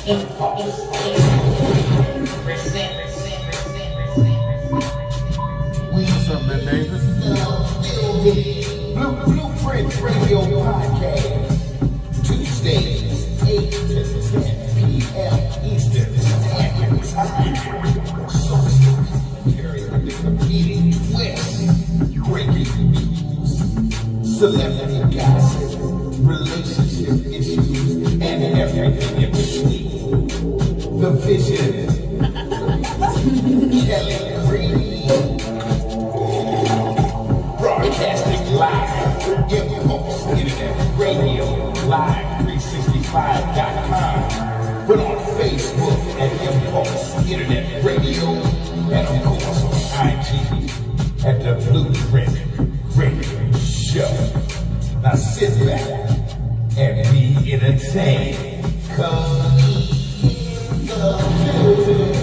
What's up, little neighbors? Blueprint Radio Podcast. Tuesdays, 8 to 10 p.m. Eastern Standard Time. Social commentary on the competing West. Breaking news, celebrity gossip, relationship issues, and everything in between. The Vision. Keli Green. Broadcasting live. Impulse Internet Radio. Live 365.com. But on Facebook at Impulse Internet Radio. And of course on IG at the Blueprint Radio Show. Now sit back and be entertained. Come in the building.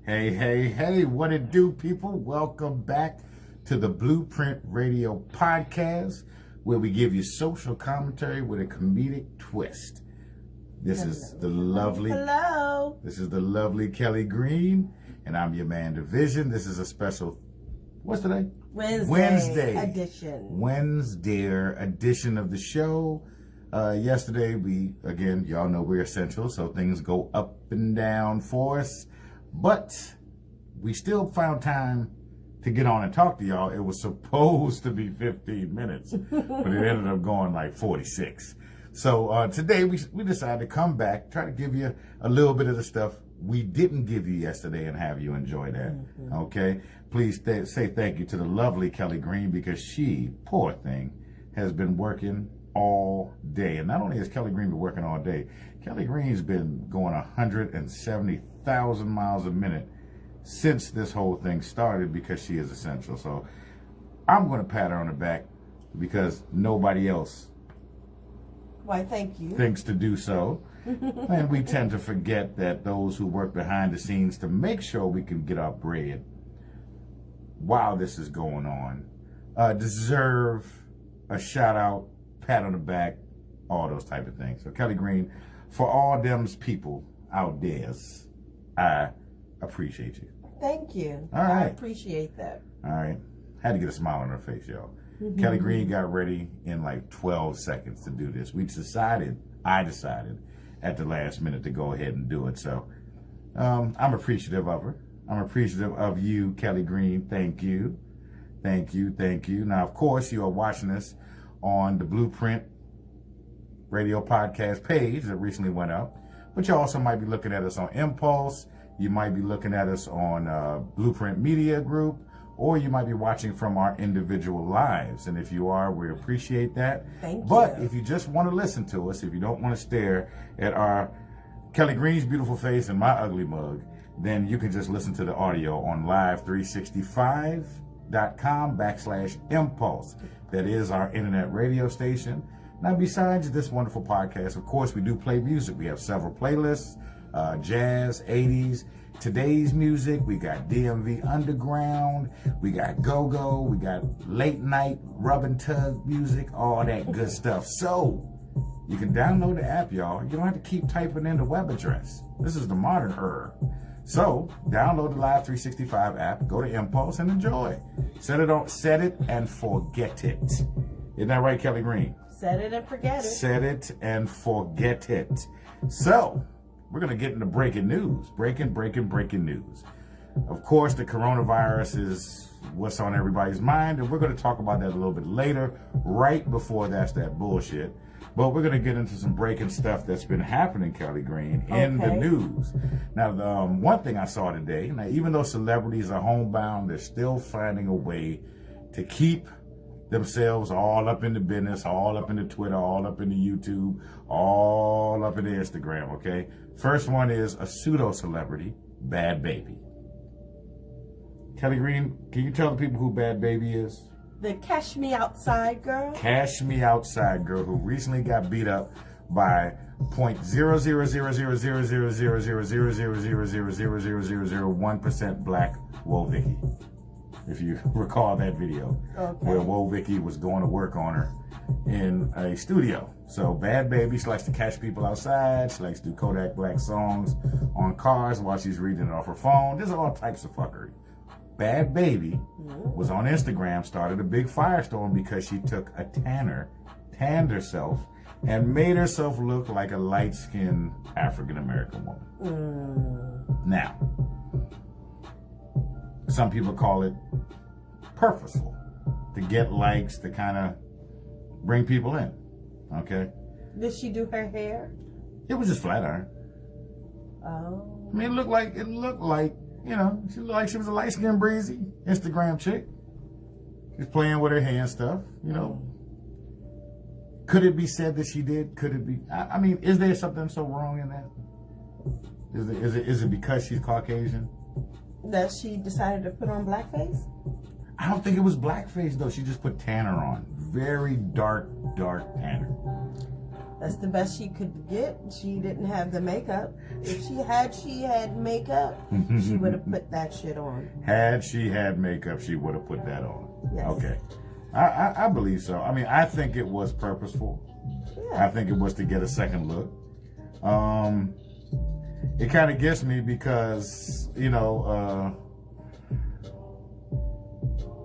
Hey, what it do, people? Welcome back to the Blueprint Radio Podcast, where we give you social commentary with a comedic twist. This is the lovely Keli Green, and I'm your man, Davizion. This is a special, what's today? Wednesday edition of the show. Yesterday, y'all know we're essential, so things go up and down for us. But we still found time to get on and talk to y'all. It was supposed to be 15 minutes, but it ended up going like 46. So today we decided to come back, try to give you a little bit of the stuff we didn't give you yesterday and have you enjoy that. Mm-hmm. Okay? Please say thank you to the lovely Keli Green, because she, poor thing, has been working all day. And not only has Keli Green been working all day, Keli Green's been going 170,000 miles a minute since this whole thing started, because she is essential. So I'm going to pat her on the back because nobody else thinks to do so. And we tend to forget that those who work behind the scenes to make sure we can get our bread while this is going on deserve a shout out, pat on the back, all those type of things. So Keli Green, for all them's people out there, I appreciate you. Thank you. All right. I appreciate that. All right. Had to get a smile on her face, y'all. Mm-hmm. Keli Green got ready in like 12 seconds to do this. I decided at the last minute to go ahead and do it. So I'm appreciative of her. I'm appreciative of you, Keli Green. Thank you. Thank you. Thank you. Now, of course, you are watching us on the Blueprint Radio Podcast page that recently went up. But you also might be looking at us on Impulse. You might be looking at us on Blueprint Media Group, or you might be watching from our individual lives. And if you are, we appreciate that. Thank you. But if you just want to listen to us, if you don't want to stare at our Keli Green's beautiful face and my ugly mug, then you can just listen to the audio on live365.com/impulse. That is our internet radio station. Now, besides this wonderful podcast, of course, we do play music. We have several playlists, jazz, 80s, today's music. We got DMV Underground. We got go-go. We got late night rub and tug music, all that good stuff. So you can download the app, y'all. You don't have to keep typing in the web address. This is the modern era. So download the Live 365 app, go to Impulse, and enjoy. Set it and forget it. Isn't that right, Keli Green? Set it and forget it. Set it and forget it. So, we're going to get into breaking news. Breaking news. Of course, the coronavirus is what's on everybody's mind, and we're going to talk about that a little bit later, right before that's that bullshit. But we're going to get into some breaking stuff that's been happening, Keli Green, in the news. Now, one thing I saw today, now, even though celebrities are homebound, they're still finding a way to keep themselves all up in the business, all up in the Twitter, all up in the YouTube, all up in the Instagram, okay? First one is a pseudo-celebrity, Bhad Bhabie. Keli Green, can you tell the people who Bhad Bhabie is? The Cash Me Outside girl? Cash Me Outside girl who recently got beat up by .000000000000000000001% black Wovicky. if you recall that video, where Whoa Vicky was going to work on her in a studio. So Bhad Bhabie, she likes to catch people outside. She likes to do Kodak Black songs on cars while she's reading it off her phone. There's all types of fuckery. Bhad Bhabie was on Instagram, started a big firestorm because she took a tanner, tanned herself, and made herself look like a light-skinned African-American woman. Now, some people call it purposeful, to get likes, to kind of bring people in, okay? Did she do her hair? It was just flat iron. Oh. I mean, it looked like, you know, she looked like she was a light-skinned, breezy Instagram chick. She's playing with her hair and stuff, you know. Could it be said that she did? Could it be? I mean, is there something so wrong in that? Is it because she's Caucasian? That she decided to put on blackface? I don't think it was blackface, though. She just put tanner on. Very dark tanner. That's the best she could get. She didn't have the makeup. If she had makeup, she would have put that shit on. Had she had makeup, she would have put that on. Yes. Okay. I believe so. I mean, I think it was purposeful. Yeah. I think it was to get a second look. It kind of gets me because, you know,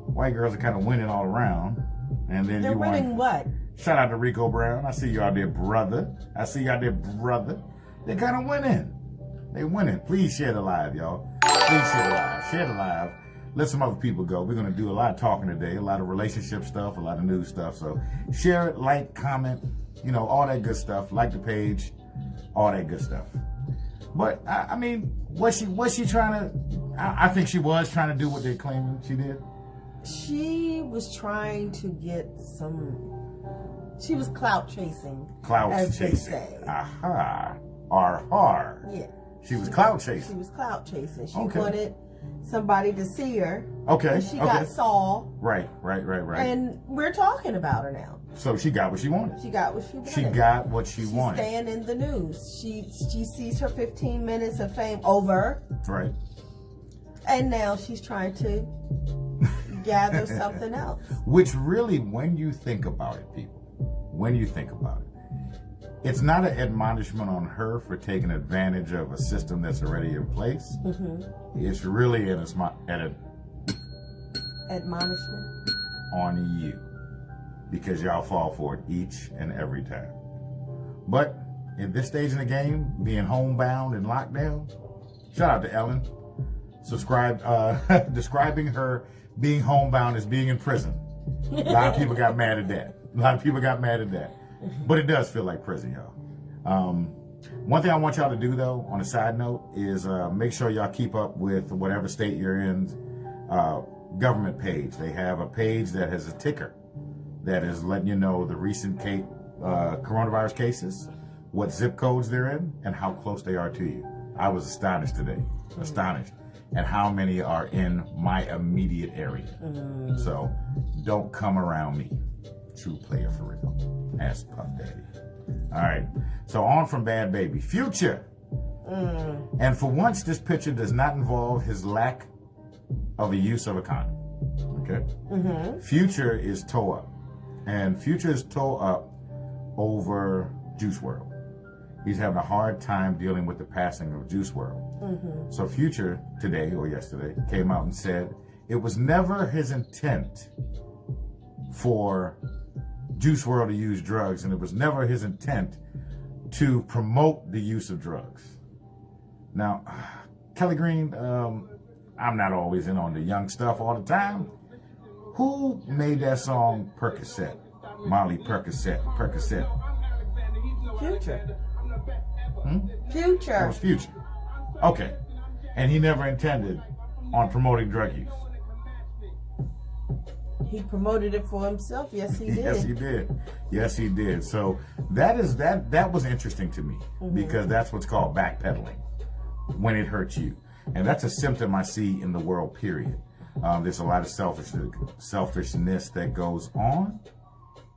white girls are kind of winning all around. And then they're winning what? Shout out to Rico Brown. I see you out there, brother. They're kind of winning. They winning. Please share the live, y'all. Please share the live. Share the live. Let some other people go. We're going to do a lot of talking today, a lot of relationship stuff, a lot of news stuff. So share it, like, comment, you know, all that good stuff. Like the page, all that good stuff. But, I mean, was she trying to, I think she was trying to do what they're claiming she did. She was trying to get she was clout chasing. Clout as chasing. They say. Aha. R. Yeah. She was clout chasing. She was clout chasing. She wanted somebody to see her. Okay. And she got saw. Right. And we're talking about her now. So she got what she wanted. She got what she wanted. She got what she wanted. She's staying in the news. She sees her 15 minutes of fame over. Right. And now she's trying to gather something else. Which really, when you think about it, people, when you think about it, it's not an admonishment on her for taking advantage of a system that's already in place. It's really an admonishment on you, because y'all fall for it each and every time. But in this stage in the game, being homebound and locked down, shout out to Ellen. Describing her being homebound as being in prison. A lot of people got mad at that. But it does feel like prison, y'all. One thing I want y'all to do, though, on a side note, is make sure y'all keep up with whatever state you're in government page. They have a page that has a ticker that is letting you know the recent coronavirus cases, what zip codes they're in, and how close they are to you. I was astonished today. And how many are in my immediate area. So don't come around me. True player for real. Ask Puff Daddy. All right. So on from Bhad Bhabie. Future. And for once, this picture does not involve his lack of a use of a condom. Okay? Future is toe up. And Future is toe up over Juice WRLD. He's having a hard time dealing with the passing of Juice WRLD. So Future today or yesterday came out and said it was never his intent for Juice WRLD to use drugs, and it was never his intent to promote the use of drugs. Now, Keli Green, I'm not always in on the young stuff all the time. Who made that song Percocet? Molly Percocet. Future. Future. That was Future. Okay. And he never intended on promoting drug use. He promoted it for himself. Yes, he did. Yes, he did. So that was interesting to me because that's what's called backpedaling when it hurts you. And that's a symptom I see in the world, period. There's a lot of selfishness that goes on,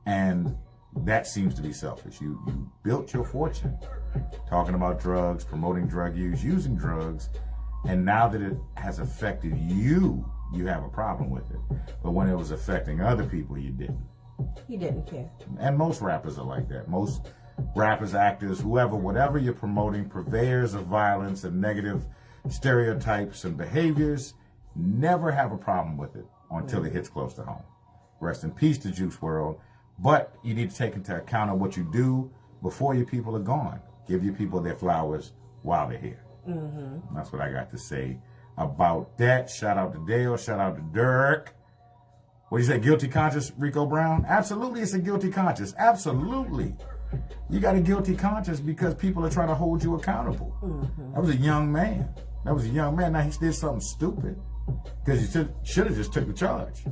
and that seems to be selfish. You built your fortune talking about drugs, promoting drug use, using drugs, and now that it has affected you you have a problem with it. But when it was affecting other people, you didn't. He didn't care. And most rappers are like that. Most rappers, actors, whoever, whatever you're promoting, purveyors of violence and negative stereotypes and behaviors, never have a problem with it until it hits close to home. Rest in peace to Juice WRLD. But you need to take into account of what you do before your people are gone. Give your people their flowers while they're here. That's what I got to say about that. Shout out to Dale. Shout out to Dirk. What do you say? Guilty conscience, Rico Brown? Absolutely, it's a guilty conscience. Absolutely. You got a guilty conscience because people are trying to hold you accountable. That was a young man. Now he did something stupid because he should have just took the charge.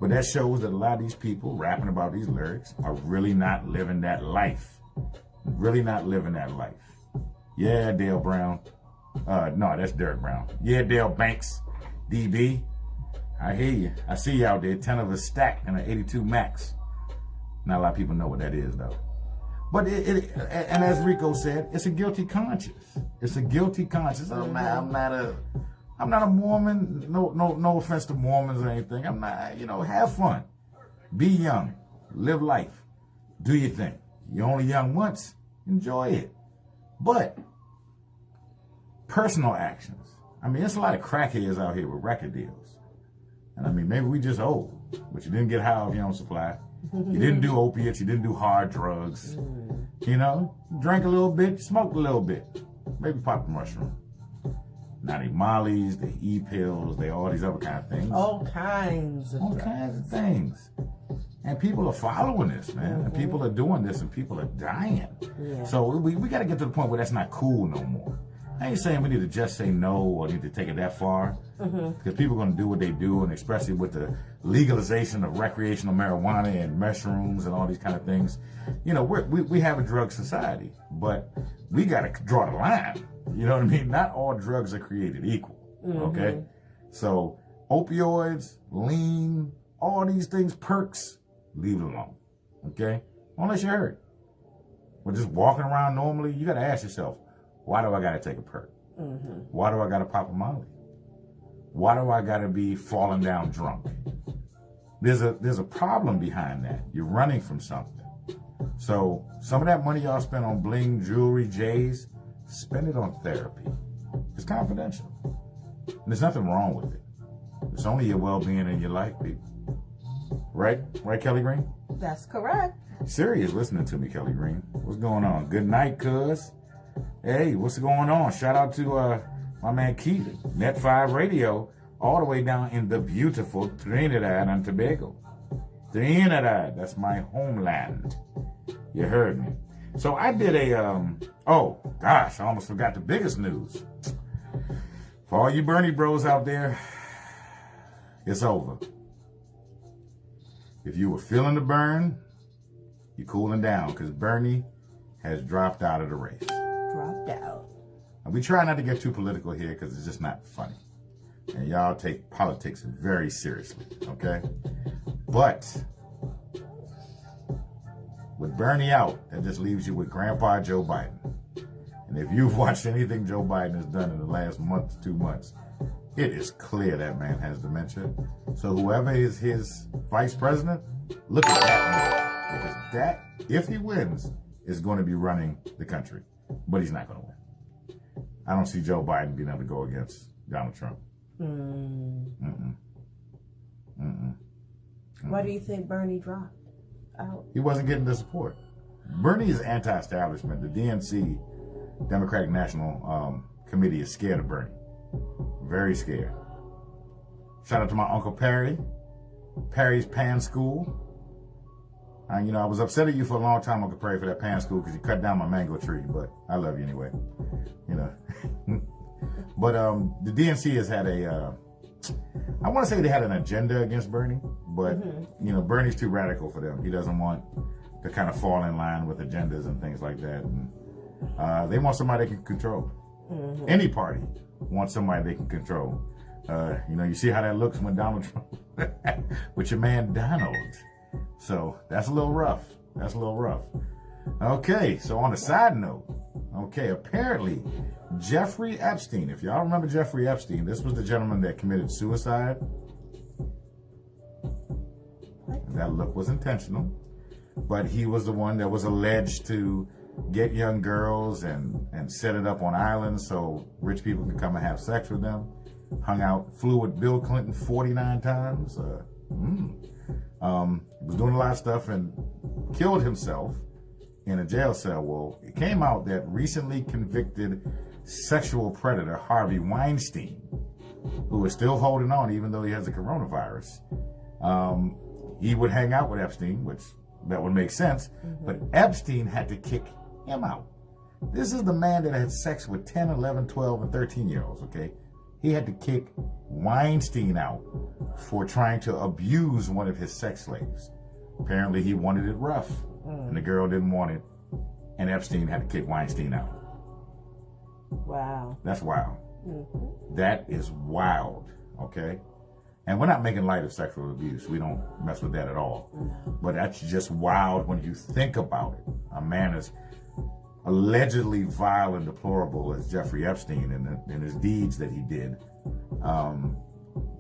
But that shows that a lot of these people rapping about these lyrics are really not living that life. Really not living that life. Yeah, Dale Brown. No, that's Derek Brown. Yeah, Dale Banks, DB. I hear you. I see you out there, 10 of a stack and an 82 Max. Not a lot of people know what that is, though. But and as Rico said, it's a guilty conscience. It's a guilty conscience. I'm not a Mormon. No offense to Mormons or anything. I'm not. Have fun, be young, live life, do your thing. You're only young once. Enjoy it. But personal actions. There's a lot of crackheads out here with record deals. And maybe we just old, but you didn't get high off your own supply. You didn't do opiates. You didn't do hard drugs. Drank a little bit, smoked a little bit. Maybe pop a mushroom. Now they mollies, they e-pills, they all these other kind of things. All kinds of things. And people are following this, man. And people are doing this and people are dying. Yeah. So we got to get to the point where that's not cool no more. I ain't saying we need to just say no or need to take it that far. Because people are going to do what they do, and especially with the legalization of recreational marijuana and mushrooms and all these kind of things. We have a drug society, but we got to draw the line. You know what I mean? Not all drugs are created equal, okay? So opioids, lean, all these things, perks, leave it alone, okay? Unless you're hurt. But just walking around normally, you got to ask yourself, why do I got to take a perk? Why do I got to pop a molly? Why do I got to be falling down drunk? There's a problem behind that. You're running from something. So some of that money y'all spend on bling, jewelry, J's, spend it on therapy. It's confidential. And there's nothing wrong with it. It's only your well-being and your life, people. Right? Right, Kelly Green? That's correct. Serious listening to me, Kelly Green. What's going on? Good night, cuz. Hey, what's going on? Shout out to my man Keith, Net 5 Radio, all the way down in the beautiful Trinidad and Tobago. Trinidad, that's my homeland. You heard me. So I did oh gosh, I almost forgot the biggest news. For all you Bernie bros out there, it's over. If you were feeling the burn, you're cooling down because Bernie has dropped out of the race. Dropped out. And we try not to get too political here because it's just not funny. And y'all take politics very seriously, okay? But with Bernie out, that just leaves you with Grandpa Joe Biden. And if you've watched anything Joe Biden has done in the last month to 2 months, it is clear that man has dementia. So whoever is his vice president, look at that man. Because that, if he wins, is going to be running the country. But he's not going to win. I don't see Joe Biden being able to go against Donald Trump. Why do you think Bernie dropped out? He wasn't getting the support. Bernie is anti-establishment. The DNC, Democratic National Committee, is scared of Bernie. Very scared. Shout out to my Uncle Perry, Perry's Pan School. I was upset at you for a long time, Uncle Perry, for that Pan School because you cut down my mango tree, but I love you anyway. But the DNC has had I want to say they had an agenda against Bernie, but, Bernie's too radical for them. He doesn't want to kind of fall in line with agendas and things like that. And, they want somebody they can control. Any party wants somebody they can control. You see how that looks when Donald Trump, with your man Donald. So that's a little rough. Okay, so on a side note, okay, apparently Jeffrey Epstein, if y'all remember Jeffrey Epstein, this was the gentleman that committed suicide. That look was intentional, but he was the one that was alleged to get young girls and set it up on islands so rich people could come and have sex with them. Flew with Bill Clinton 49 times. Was doing a lot of stuff and killed himself in a jail cell. Well, it came out that recently convicted sexual predator Harvey Weinstein, who is still holding on even though he has the coronavirus, he would hang out with Epstein, which that would make sense, but Epstein had to kick him out. This is the man that had sex with 10, 11, 12, and 13-year-olds, okay? He had to kick Weinstein out for trying to abuse one of his sex slaves. Apparently he wanted it rough, and the girl didn't want it, and Epstein had to kick Weinstein out. Wow. That's wild. That is wild, okay? And we're not making light of sexual abuse. We don't mess with that at all. But that's just wild when you think about it. A man as allegedly vile and deplorable as Jeffrey Epstein and his deeds that he did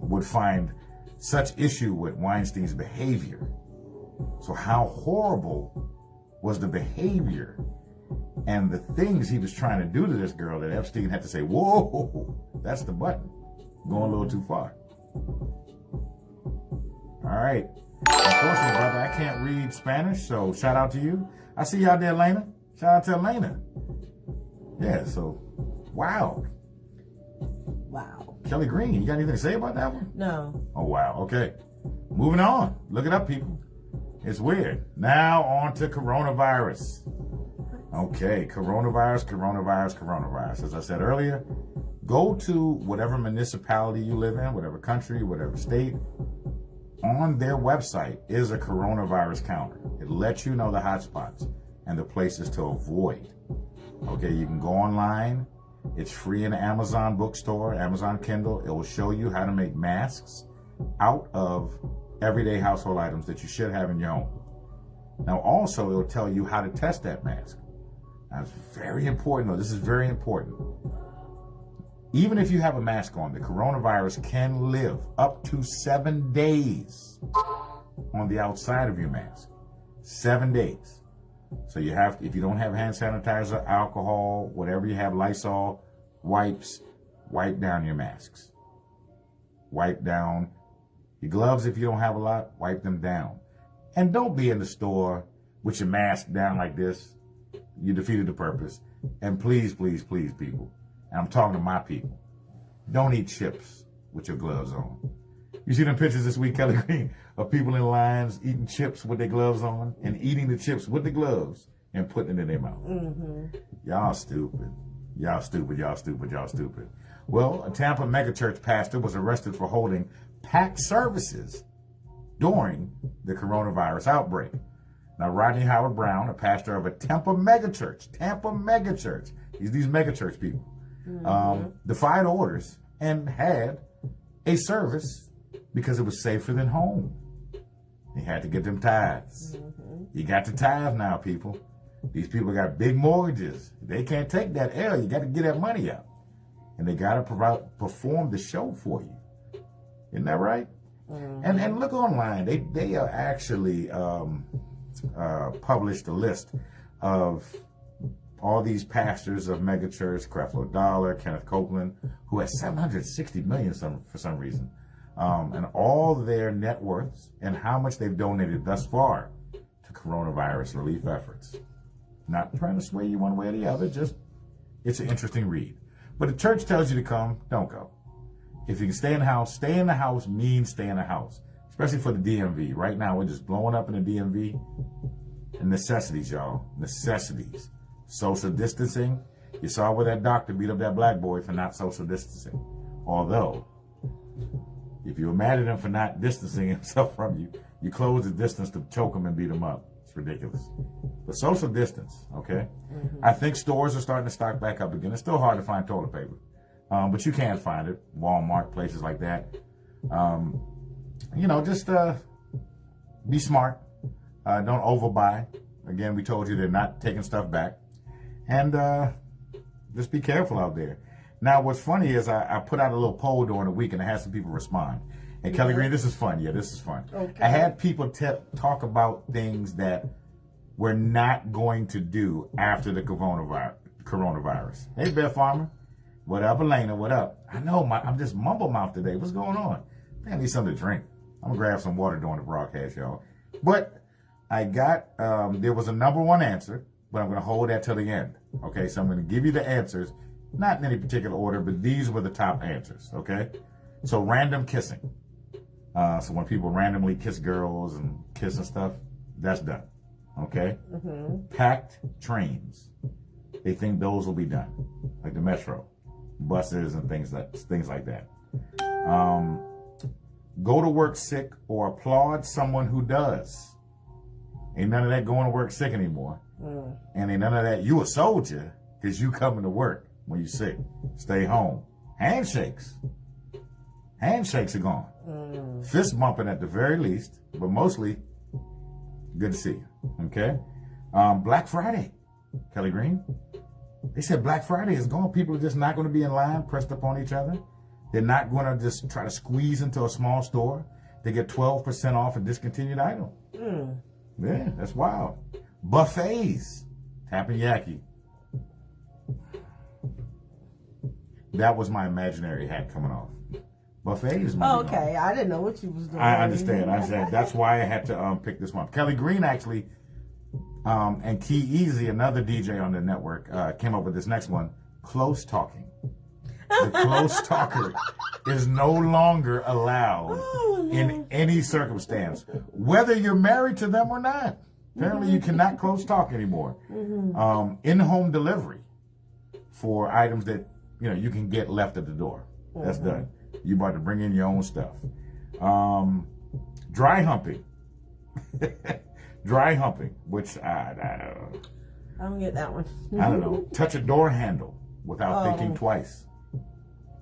would find such issue with Weinstein's behavior. So how horrible was the behavior and the things he was trying to do to this girl that Epstein had to say, whoa, that's the button. Going a little too far. All right. Unfortunately, brother, I can't read Spanish, so shout out to you. I see you out there, Elena. Shout out to Elena. Yeah, so, wow. Wow. Kelly Green, you got anything to say about that one? No. Oh, wow. Okay. Moving on. Look it up, people. It's weird. Now on to coronavirus. Okay, coronavirus. As I said earlier, go to whatever municipality you live in, whatever country, whatever state. On their website is a coronavirus counter. It lets you know the hotspots and the places to avoid. Okay, you can go online. It's free in the Amazon bookstore, Amazon Kindle. It will show you how to make masks out of everyday household items that you should have in your home. Now, also, it will tell you how to test that mask. That's very important, though. This is very important. Even if you have a mask on, the coronavirus can live up to 7 days on the outside of your mask. 7 days. So you have, if you don't have hand sanitizer, alcohol, whatever you have, Lysol, wipes, wipe down your masks. Wipe down your gloves if you don't have a lot, wipe them down. And don't be in the store with your mask down like this. You defeated the purpose. And please, please, please, people, and I'm talking to my people, don't eat chips with your gloves on. You see them pictures this week, Kelly Green, of people in lines eating chips with their gloves on and eating the chips with the gloves and putting it in their mouth. Y'all stupid. Y'all stupid, y'all stupid, y'all stupid. Well, a Tampa megachurch pastor was arrested for holding packed services during the coronavirus outbreak. Now, Rodney Howard Brown, a pastor of a Tampa megachurch, these megachurch people, defied orders and had a service because it was safer than home. He had to get them tithes. You got to tithe now, people. These people got big mortgages. They can't take that L. You got to get that money out. And they got to perform the show for you. Isn't that right? And look online. They are actually published a list of all these pastors of megachurch, Creflo Dollar, Kenneth Copeland, who has 760 million for some reason, and all their net worths and how much they've donated thus far to coronavirus relief efforts. Not trying to sway you one way or the other, just it's an interesting read. But the church tells you to come, don't go. If you can stay in the house, stay in the house means stay in the house, especially for the DMV. Right now, we're just blowing up in the DMV. And necessities, y'all, necessities. Social distancing. You saw where that doctor beat up that black boy for not social distancing. Although, if you were mad at him for not distancing himself from you, you close the distance to choke him and beat him up. It's ridiculous. But social distance, okay? I think stores are starting to stock back up again. It's still hard to find toilet paper. But you can find it. Walmart, places like that. You know, just be smart. Don't overbuy. Again, we told you they're not taking stuff back. And just be careful out there. Now, what's funny is I put out a little poll during the week and I had some people respond. And Kelly Green, this is fun. Yeah, this is fun. Okay. I had people talk about things that we're not going to do after the coronavirus. Hey, Bear Farmer. What up, Elena? What up? I know, I'm just mumble mouth today. What's going on? I need something to drink. I'm going to grab some water during the broadcast, y'all. But I got, there was a number one answer, but I'm going to hold that till the end. Okay, so I'm going to give you the answers, not in any particular order, but these were the top answers, okay? So random kissing. So when people randomly kiss girls and kiss and stuff, that's done, okay? Packed trains. They think those will be done, like the metro, buses and things like that. Go to work sick or applaud someone who does. Ain't none of that going to work sick anymore. And ain't none of that you a soldier because you coming to work when you sick. Stay home. Handshakes. Handshakes are gone. Fist bumping at the very least, but mostly good to see you. Okay? Black Friday. Kelly Green. They said Black Friday is gone. People are just not going to be in line pressed up on each other. They're not going to just try to squeeze into a small store. They get 12% off a discontinued item. Yeah, that's wild. Buffets. Tapping-yaki. That was my imaginary hat coming off. Buffets. Okay, I didn't know what you was doing. I understand. I said that's why I had to pick this one. Kelly Green actually, and Key Easy, another DJ on the network, came up with this next one. Close talking. The close talker is no longer allowed in any circumstance, whether you're married to them or not. Apparently, you cannot close talk anymore. In-home delivery for items that you can get left at the door. That's done. You about to bring in your own stuff. Dry humping. Dry humping, which I don't get that one. I don't know. Touch a door handle without thinking twice.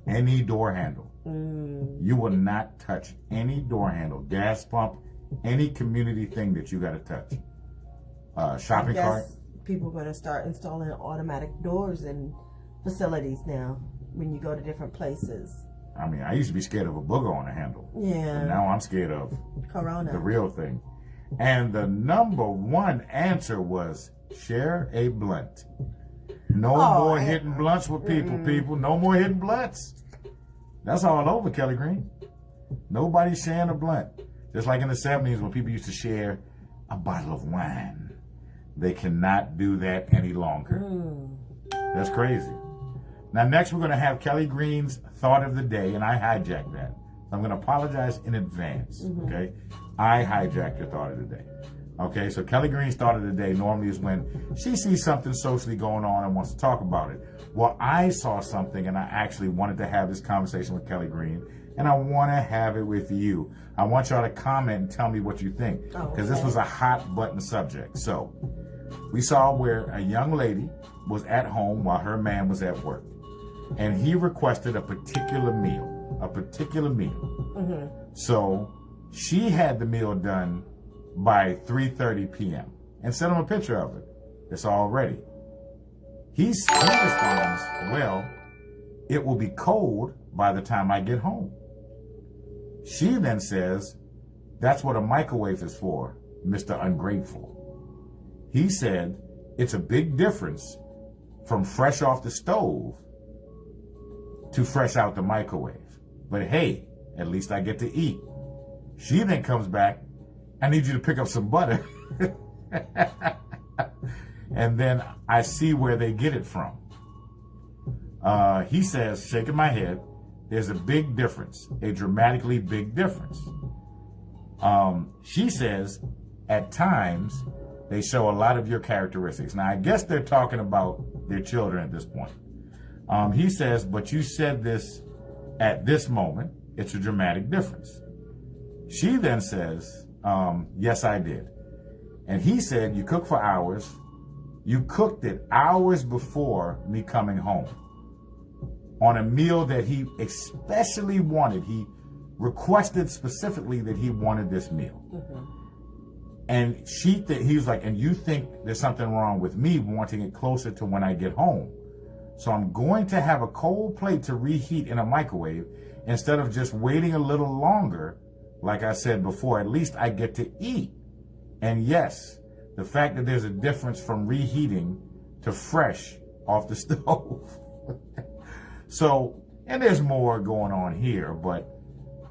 Any door handle. You will not touch any door handle, gas pump, any community thing that you got to touch. Shopping cart. People are going to start installing automatic doors in facilities now when you go to different places. I mean, I used to be scared of a booger on a handle. Yeah. But now I'm scared of Corona. The real thing. And the number one answer was share a blunt. No more hitting blunts with people. No more hitting blunts. That's all over, Kelly Green. Nobody's sharing a blunt. Just like in the 70s when people used to share a bottle of wine. They cannot do that any longer. That's crazy. Now, next we're going to have Kelly Green's Thought of the Day, and I hijacked that. I'm going to apologize in advance, okay? I hijacked your Thought of the Day. Okay, so Kelly Green's Thought of the Day normally is when she sees something socially going on and wants to talk about it. Well, I saw something and I actually wanted to have this conversation with Kelly Green, and I want to have it with you. I want y'all to comment and tell me what you think, because this was a hot button subject. So we saw where a young lady was at home while her man was at work, and he requested a particular meal. So she had the meal done by 3:30 p.m. and sent him a picture of it. It's all ready. He responds, well, it will be cold by the time I get home. She then says, that's what a microwave is for, Mr. Ungrateful. He said, it's a big difference from fresh off the stove to fresh out the microwave. But hey, at least I get to eat. She then comes back, I need you to pick up some butter. And then I see where they get it from. He says, shaking my head, there's a big difference, a dramatically big difference. She says, at times, they show a lot of your characteristics. Now, I guess they're talking about their children at this point. He says, but you said this at this moment. It's a dramatic difference. She then says, yes, I did. And he said, you cook for hours. You cooked it hours before me coming home on a meal that he especially wanted. He requested specifically that he wanted this meal. And he was like, and you think there's something wrong with me wanting it closer to when I get home. So I'm going to have a cold plate to reheat in a microwave instead of just waiting a little longer. Like I said before, at least I get to eat. And yes, the fact that there's a difference from reheating to fresh off the stove. So, and there's more going on here, but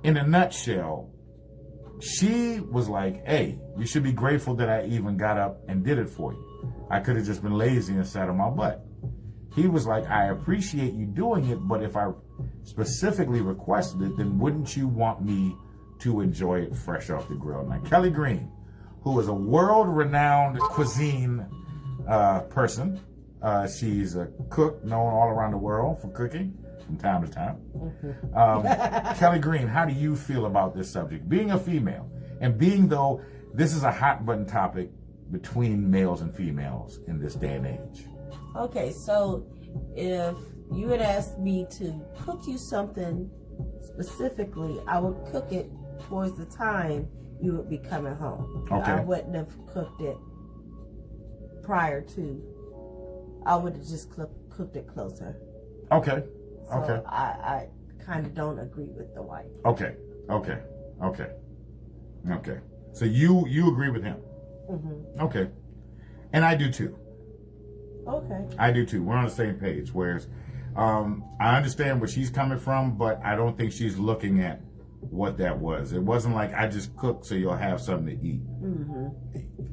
in a nutshell, she was like, hey, you should be grateful that I even got up and did it for you. I could have just been lazy and sat on my butt. He was like, I appreciate you doing it, but if I specifically requested it, then wouldn't you want me to enjoy it fresh off the grill? Now, Keli Green, who is a world-renowned cuisine person. She's a cook known all around the world for cooking from time to time. Keli Green, how do you feel about this subject? Being a female, and being though this is a hot button topic between males and females in this day and age. Okay, so if you had asked me to cook you something specifically, I would cook it towards the time you would be coming home. Okay. I wouldn't have cooked it prior to. I would have just cooked it closer. Okay. So Okay. I kind of don't agree with the wife. Okay. Okay. Okay. Okay. So you agree with him? Mm-hmm. Okay. And I do too. Okay. I do too. We're on the same page. Whereas I understand where she's coming from, but I don't think she's looking at what that was. It wasn't like I just cooked so you'll have something to eat. Mm-hmm.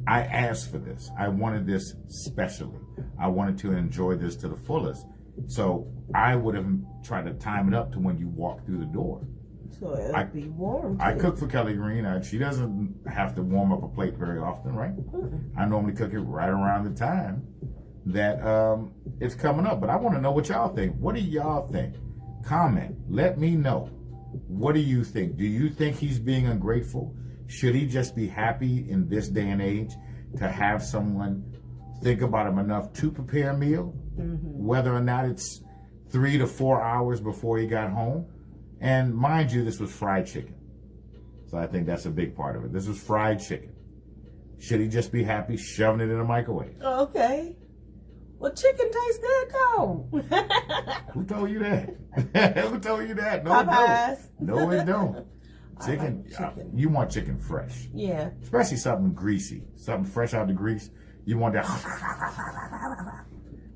I asked for this. I wanted this specially. I wanted to enjoy this to the fullest. So I would have tried to time it up to when you walk through the door. So it'll be warm. I cook for Keli Green. She doesn't have to warm up a plate very often, right? Mm-hmm. I normally cook it right around the time that it's coming up. But I want to know what y'all think. What do y'all think? Comment. Let me know. What do you think? Do you think he's being ungrateful? Should he just be happy in this day and age to have someone think about him enough to prepare a meal? Mm-hmm. Whether or not it's 3 to 4 hours before he got home. And mind you, this was fried chicken. So I think that's a big part of it. This was fried chicken. Should he just be happy shoving it in a microwave? Okay. Well, chicken tastes good cold. Who told you that? Who told you that? No, Popeyes. No, it don't. Chicken, like chicken. You want chicken fresh. Yeah. Especially something greasy. Something fresh out of the grease. You want that.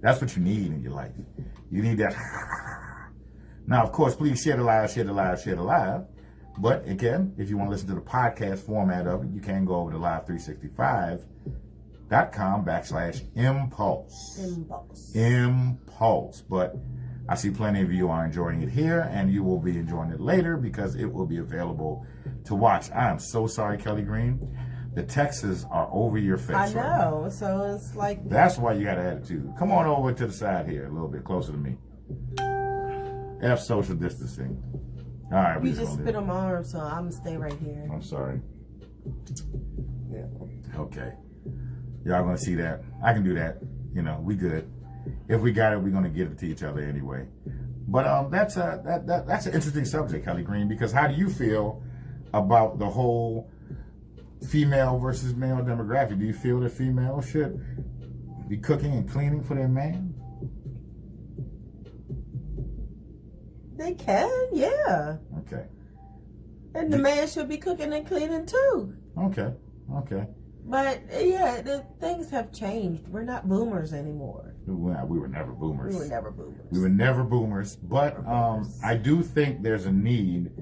That's what you need in your life. You need that. Now, of course, please share the live, share the live, share the live. But again, if you want to listen to the podcast format of it, you can go over to live365.com/impulse. Impulse. But I see plenty of you are enjoying it here, and you will be enjoying it later because it will be available to watch. I am so sorry, Keli Green. The texts are over your face. I know. Right, so it's like. That's why you got an attitude. Come on over to the side here, a little bit closer to me. F social distancing. All right. You just spit on my arm, so I'm going to stay right here. I'm sorry. Yeah. Okay. Y'all going to see that. I can do that. You know, we good. If we got it, we're going to give it to each other anyway. But that's an interesting subject, Keli Green, because how do you feel about the whole female versus male demographic? Do you feel that females should be cooking and cleaning for their man? They can, yeah. Okay. And the man should be cooking and cleaning too. Okay. Okay. But yeah, things have changed. We're not boomers anymore. We were never boomers. We were never boomers. We were never boomers. But I do think there's a need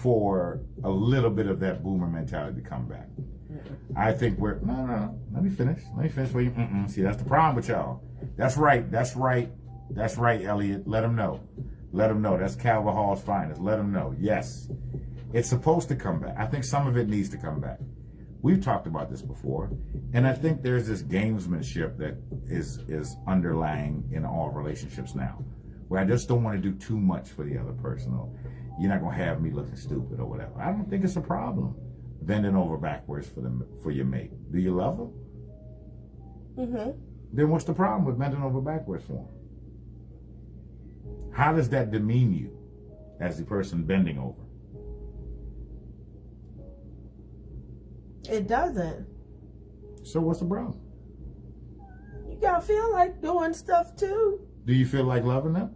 for a little bit of that boomer mentality to come back. I think we're no. Let me finish. Where you, See, that's the problem with y'all. That's right, Elliot. Let him know. That's Calvin Hall's finest. Let him know. Yes, it's supposed to come back. I think some of it needs to come back. We've talked about this before, and I think there's this gamesmanship that is underlying in all relationships now, where I just don't want to do too much for the other person, or you're not gonna have me looking stupid or whatever. I don't think it's a problem. Bending over backwards for your mate. Do you love her? Mm-hmm. Then what's the problem with bending over backwards for him? How does that demean you as the person bending over? It doesn't. So what's the problem? You gotta feel like doing stuff too. Do you feel like loving them?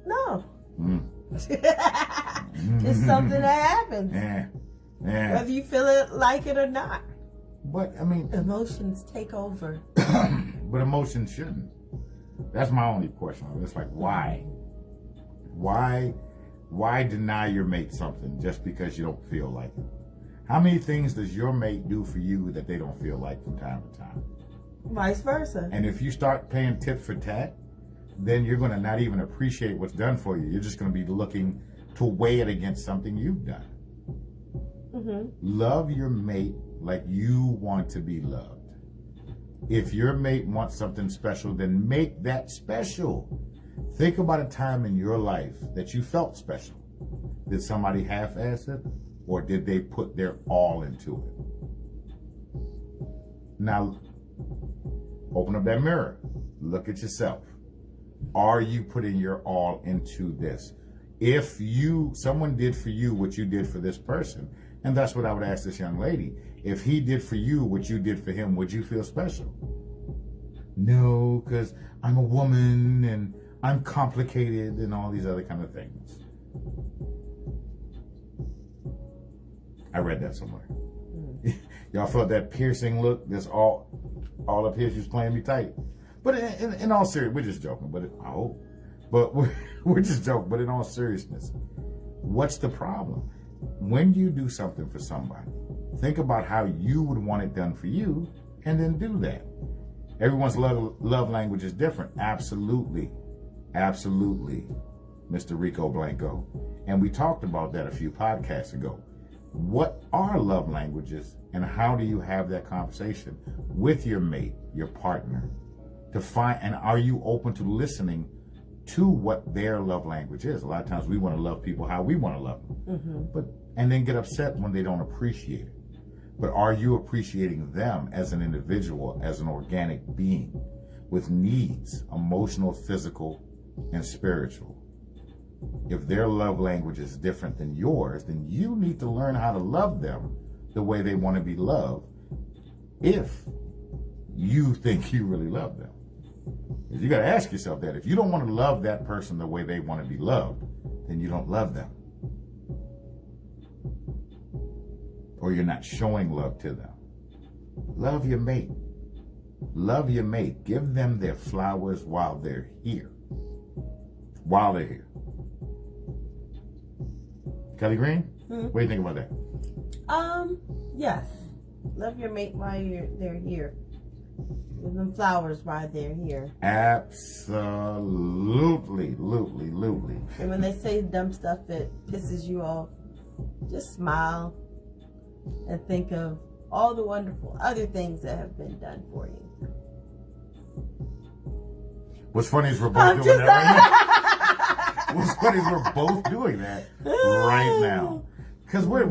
No. It's something that happens. Yeah. Whether you feel it like it or not. But, I mean... Emotions take over. But emotions shouldn't. That's my only question. It's like, why? Why deny your mate something just because you don't feel like it? How many things does your mate do for you that they don't feel like from time to time? Vice versa. And if you start paying tit for tat, then you're going to not even appreciate what's done for you. You're just going to be looking to weigh it against something you've done. Love your mate like you want to be loved. If your mate wants something special, then make that special. Think about a time in your life that you felt special. Did somebody half-ass it, or did they put their all into it? Now, open up that mirror. Look at yourself. Are you putting your all into this? If someone did for you what you did for this person, and that's what I would ask this young lady. If he did for you what you did for him, would you feel special? No, because I'm a woman and I'm complicated and all these other kind of things. I read that somewhere. Y'all felt that piercing look? That's all up here. She's playing me tight. But in all seriousness, we're just joking. But I hope. But we're just joking. But in all seriousness, what's the problem? When you do something for somebody, think about how you would want it done for you, and then do that. Everyone's love language is different. Absolutely. Absolutely, Mr. Rico Blanco. And we talked about that a few podcasts ago. What are love languages, and how do you have that conversation with your mate, your partner, to find, and are you open to listening to what their love language is? A lot of times we want to love people how we want to love them, and then get upset when they don't appreciate it. But are you appreciating them as an individual, as an organic being with needs, emotional, physical, and spiritual? If their love language is different than yours, then you need to learn how to love them the way they want to be loved, if you think you really love them. You got to ask yourself that. If you don't want to love that person the way they want to be loved, then you don't love them. Or you're not showing love to them. Love your mate. Love your mate. Give them their flowers while they're here. While they're here. Keli Green? What do you think about that? Yes. Love your mate while they're here. Give them flowers while they're here. Absolutely. And when they say dumb stuff that pisses you off, just smile and think of all the wonderful other things that have been done for you. What's funny is we're both doing that right now. What's funny is we're both doing that right now. Because we're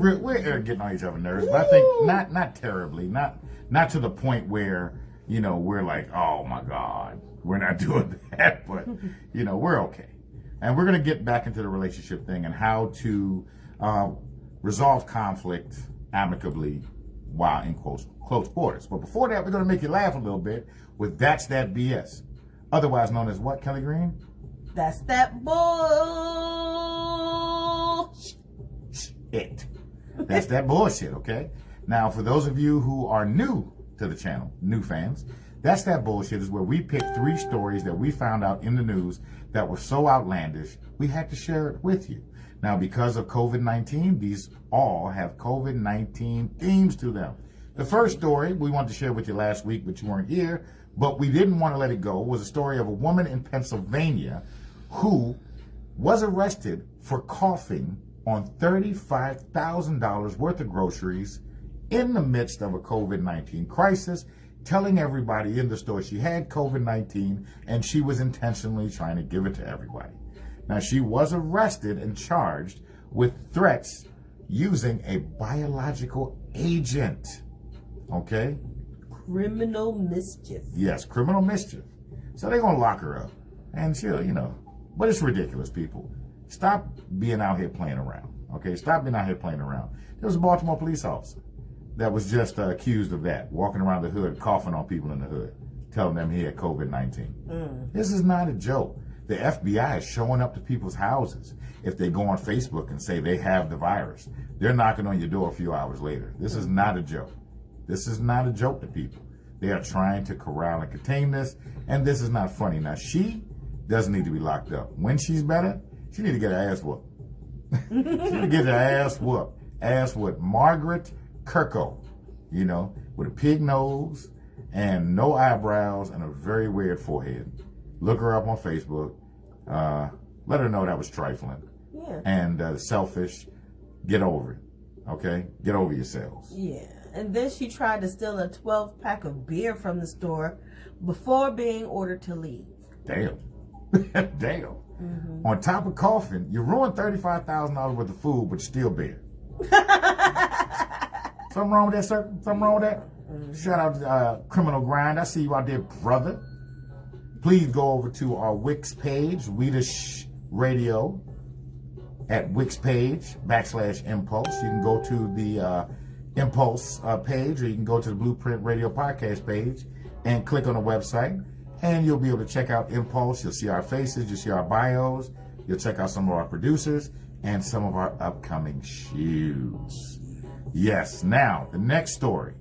getting on each other's nerves. But I think not terribly. Not to the point where, we're like, oh my God, we're not doing that. But, we're okay. And we're going to get back into the relationship thing and how to resolve conflict amicably while in close quarters. But before that, we're going to make you laugh a little bit with That's That BS. Otherwise known as what, Keli Green? That's that bullshit. That's that bullshit, okay? Now, for those of you who are new to the channel, new fans, That's That Bullshit is where we pick 3 stories that we found out in the news that were so outlandish, we had to share it with you. Now, because of COVID-19, these all have COVID-19 themes to them. The first story we wanted to share with you last week, but you weren't here, but we didn't want to let it go, was a story of a woman in Pennsylvania who was arrested for coughing on $35,000 worth of groceries in the midst of a COVID-19 crisis, telling everybody in the store she had COVID-19 and she was intentionally trying to give it to everybody. Now, she was arrested and charged with threats using a biological agent, okay? Criminal mischief. Yes, criminal mischief. So they're going to lock her up. And she'll, but it's ridiculous, people. Stop being out here playing around, okay? Stop being out here playing around. There was a Baltimore police officer that was just accused of that, walking around the hood, coughing on people in the hood, telling them he had COVID-19. This is not a joke. The FBI is showing up to people's houses. If they go on Facebook and say they have the virus, they're knocking on your door a few hours later. This is not a joke. This is not a joke to people. They are trying to corral and contain this, and this is not funny. Now, she doesn't need to be locked up. When she's better, she need to get her ass whooped. She need to get her ass whooped. Ass with Margaret Kirko, you know, with a pig nose and no eyebrows and a very weird forehead. Look her up on Facebook. Let her know that was trifling. Yeah. And selfish. Get over it. Okay? Get over yourselves. Yeah. And then she tried to steal a 12-pack of beer from the store before being ordered to leave. Damn. Damn. On top of coughing, you ruined $35,000 worth of food, but you steal beer. Something wrong with that, sir? Something wrong with that? Shout out to Criminal Grind. I see you out there, brother. Please go over to our Wix page, Weedish Radio, at Wix page, /Impulse. You can go to the Impulse page, or you can go to the Blueprint Radio podcast page and click on the website, and you'll be able to check out Impulse. You'll see our faces, you'll see our bios, you'll check out some of our producers and some of our upcoming shoots. Yes, now, the next story.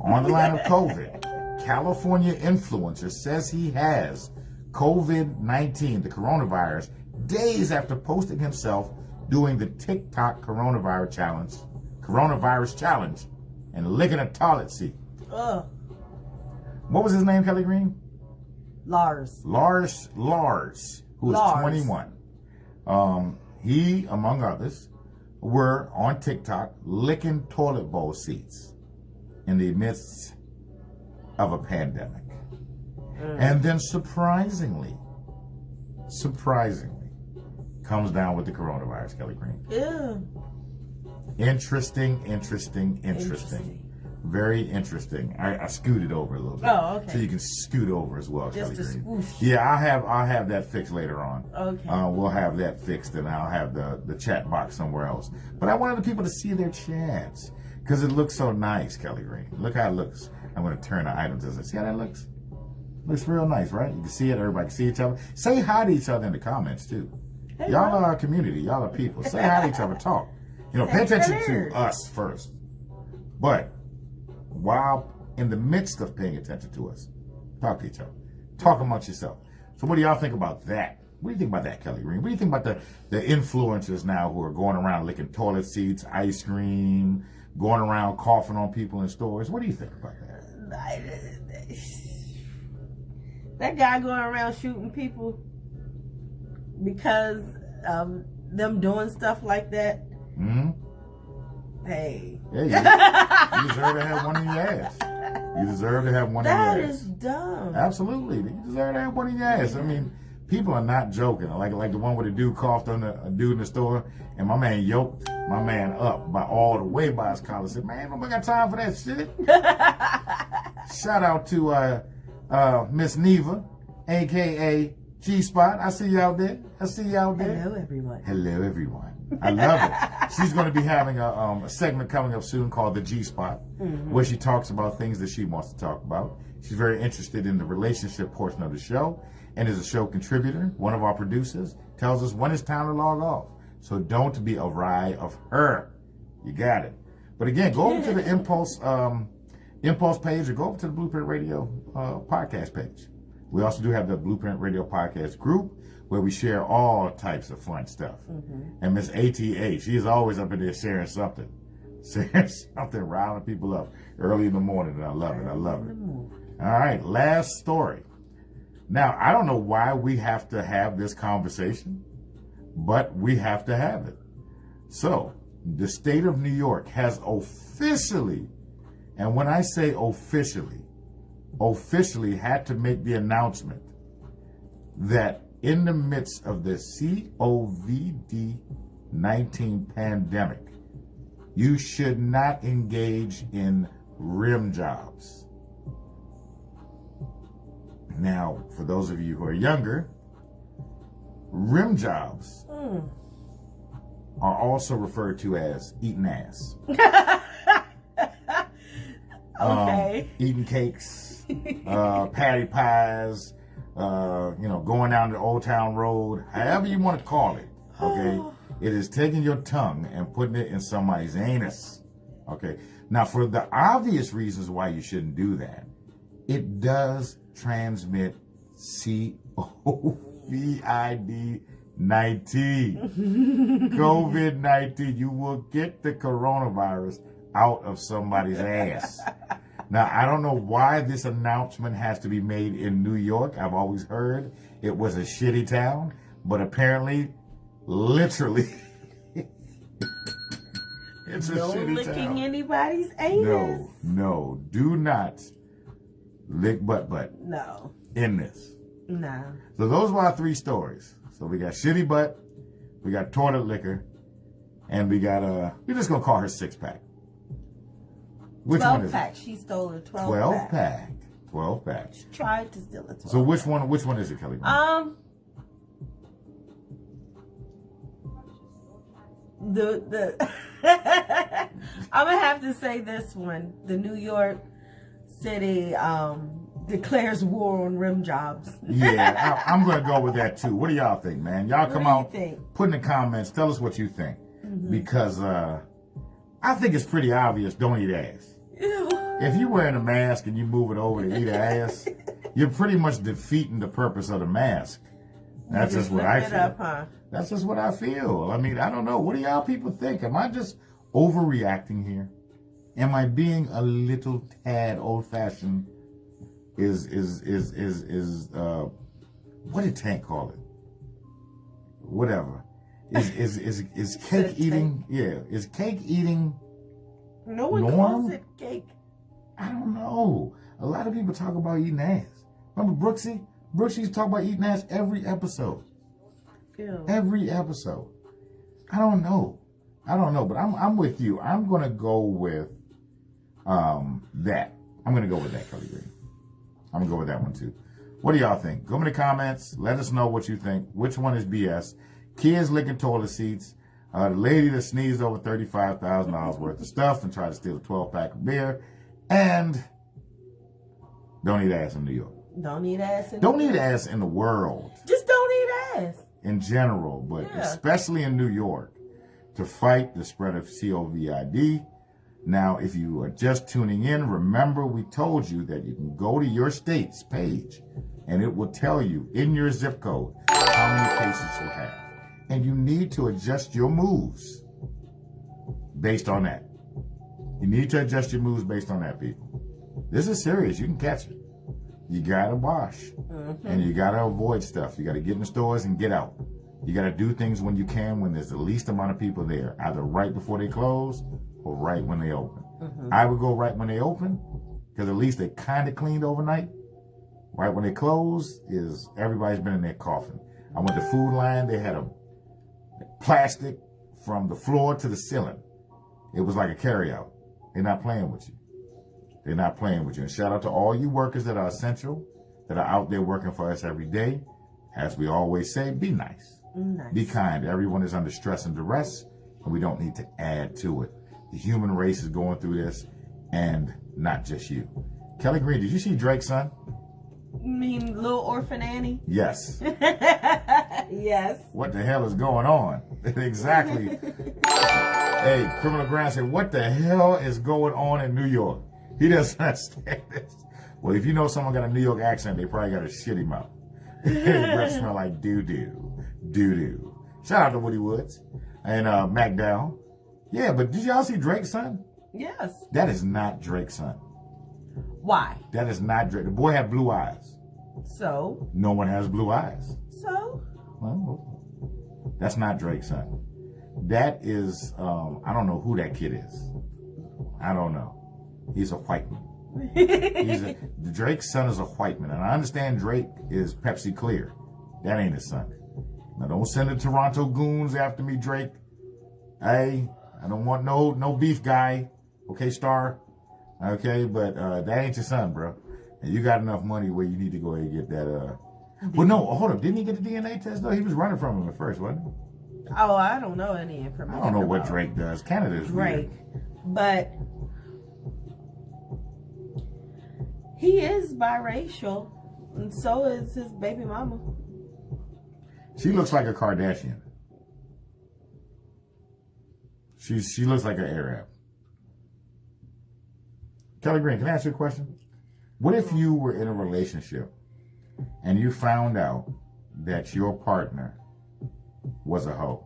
On the line of COVID, California influencer says he has COVID-19, the coronavirus, days after posting himself doing the TikTok coronavirus challenge and licking a toilet seat. Ugh. What was his name, Kelly Green? Lars, who is 21. He, among others, were on TikTok licking toilet bowl seats in the midst of a pandemic. And then surprisingly, comes down with the coronavirus, Kelly Green. Ew. Interesting. Very interesting. I scooted over a little bit. Oh, okay. So you can scoot over as well, Just Kelly Green. swoosh. Yeah, I'll have that fixed later on. Okay. We'll have that fixed, and I'll have the chat box somewhere else. But I wanted the people to see their chats because it looks so nice, Kelly Green. Look how it looks. I'm going to turn the items as I see how that looks. Looks real nice, right? You can see it. Everybody can see each other. Say hi to each other in the comments too. Hey, y'all are our community. Y'all are people. Say hi to each other. Talk. You know, pay attention to us first. But while in the midst of paying attention to us, talk to each other. Talk amongst yourself. So what do y'all think about that? What do you think about that, Kelly Green? What do you think about the influencers now who are going around licking toilet seats, ice cream, going around coughing on people in stores? What do you think about that? That guy going around shooting people because of them doing stuff like that. Mm-hmm. Hey. Yeah, you deserve to have one in your ass. You deserve to have one in your ass. That is dumb. Absolutely. You deserve to have one in your ass. I mean, people are not joking. Like the one where the dude coughed on a dude in the store, and my man yoked my man up all the way by his collar. Said, man, nobody got time for that shit. Shout out to Miss Neva, a.k.a. G-Spot. I see you out there. Hello, everyone. Hello, everyone. I love it. She's going to be having a segment coming up soon called the G-Spot, where she talks about things that she wants to talk about. She's very interested in the relationship portion of the show and is a show contributor. One of our producers tells us when it's time to log off. So don't be awry of her. You got it. But again, go over to the Impulse page or go over to the Blueprint Radio podcast page. We also do have the Blueprint Radio podcast group where we share all types of fun stuff. And Miss ATA, she is always up in there sharing something. Riling people up early in the morning, and I love it. All right, last story. Now, I don't know why we have to have this conversation, but we have to have it. So, the state of New York has officially, and when I say officially had to make the announcement that in the midst of the COVID-19 pandemic, you should not engage in rim jobs. Now, for those of you who are younger, rim jobs are also referred to as eating ass. Okay. Eating cakes, patty pies, going down the Old Town Road, however you want to call it, okay? It is taking your tongue and putting it in somebody's anus, okay? Now, for the obvious reasons why you shouldn't do that, it does transmit COVID-19. COVID-19. You will get the coronavirus out of somebody's ass. Now, I don't know why this announcement has to be made in New York. I've always heard it was a shitty town, but apparently, literally, it's a shitty town. No licking anybody's anus. No, do not lick butt. No. In this. No. So those were our 3 stories. So we got shitty butt, we got toilet liquor, and we got we're just gonna call her 6-pack. Which one is 12-pack. She stole a 12-pack. 12-pack. 12-pack. She tried to steal a 12-pack. So which one is it, Kelly? I'm gonna have to say this one. The New York City declares war on rim jobs. Yeah, I'm gonna go with that too. What do y'all think, man? Y'all come out, put in the comments, tell us what you think. Because I think it's pretty obvious, don't eat ass. Ew. If you're wearing a mask and you move it over to eat ass, you're pretty much defeating the purpose of the mask. That's just what I feel. That's just what I feel. I mean, I don't know. What do y'all people think? Am I just overreacting here? Am I being a little tad old-fashioned? What did Tank call it? Whatever. Is cake eating? Yeah. Is cake eating? No one norm? calls it cake. I don't know. A lot of people talk about eating ass. Remember Brooksy? Brooksy used to talk about eating ass every episode. Ew. Every episode. I don't know, but I'm with you. I'm gonna go with that. I'm gonna go with that, Kelly Green. I'm gonna go with that one too. What do y'all think? Go in the comments. Let us know what you think. Which one is BS? Kids licking toilet seats. The lady that sneezed over $35,000 worth of stuff and tried to steal a 12-pack of beer. And don't eat ass in New York. Don't eat ass in Don't eat ass in the world. Just don't eat ass. In general, but especially in New York, to fight the spread of COVID. Now, if you are just tuning in, remember we told you that you can go to your state's page and it will tell you in your zip code how many cases you have. And you need to adjust your moves based on that. You need to adjust your moves based on that, people. This is serious. You can catch it. You gotta wash. And you gotta avoid stuff. You gotta get in the stores and get out. You gotta do things when you can, when there's the least amount of people there, either right before they close or right when they open. I would go right when they open, because at least they kind of cleaned overnight. Right when they close is everybody's been in their coffin. I went to Food Line. They had a plastic from the floor to the ceiling. It was like a carryout. They're not playing with you. They're not playing with you. And shout out to all you workers that are essential, that are out there working for us every day. As we always say, be nice. Be kind. Everyone is under stress and duress, and we don't need to add to it. The human race is going through this, and not just you. Kelly Green, did you see Drake's son? You mean Little Orphan Annie? Yes. Yes. What the hell is going on? Exactly. Hey, Criminal Grant said, what the hell is going on in New York? He doesn't understand this. Well, if you know someone got a New York accent, they probably got a shitty mouth. It breath smell like doo-doo. Doo-doo. Shout out to Woody Woods and Mac Dow. Yeah, but did y'all see Drake's son? Yes. That is not Drake's son. Why? That is not Drake. The boy had blue eyes. So? No one has blue eyes. So? Well, that's not Drake's son. That is, I don't know who that kid is. I don't know. He's a white man. Drake's son is a white man. And I understand Drake is Pepsi Clear. That ain't his son. Now, don't send the Toronto goons after me, Drake. Hey, I don't want no beef guy. Okay, Star? Okay, but that ain't your son, bro. And you got enough money where you need to go ahead and get that. Well, no, hold up. Didn't he get the DNA test, though? He was running from him at first, wasn't he? Oh, I don't know any information. I don't know what Drake does. Canada's Drake. weird. But He is biracial, and so is his baby mama. She looks like a Kardashian. She looks like an Arab. Kelly Green, can I ask you a question? What if you were in a relationship and you found out that your partner was a hoe?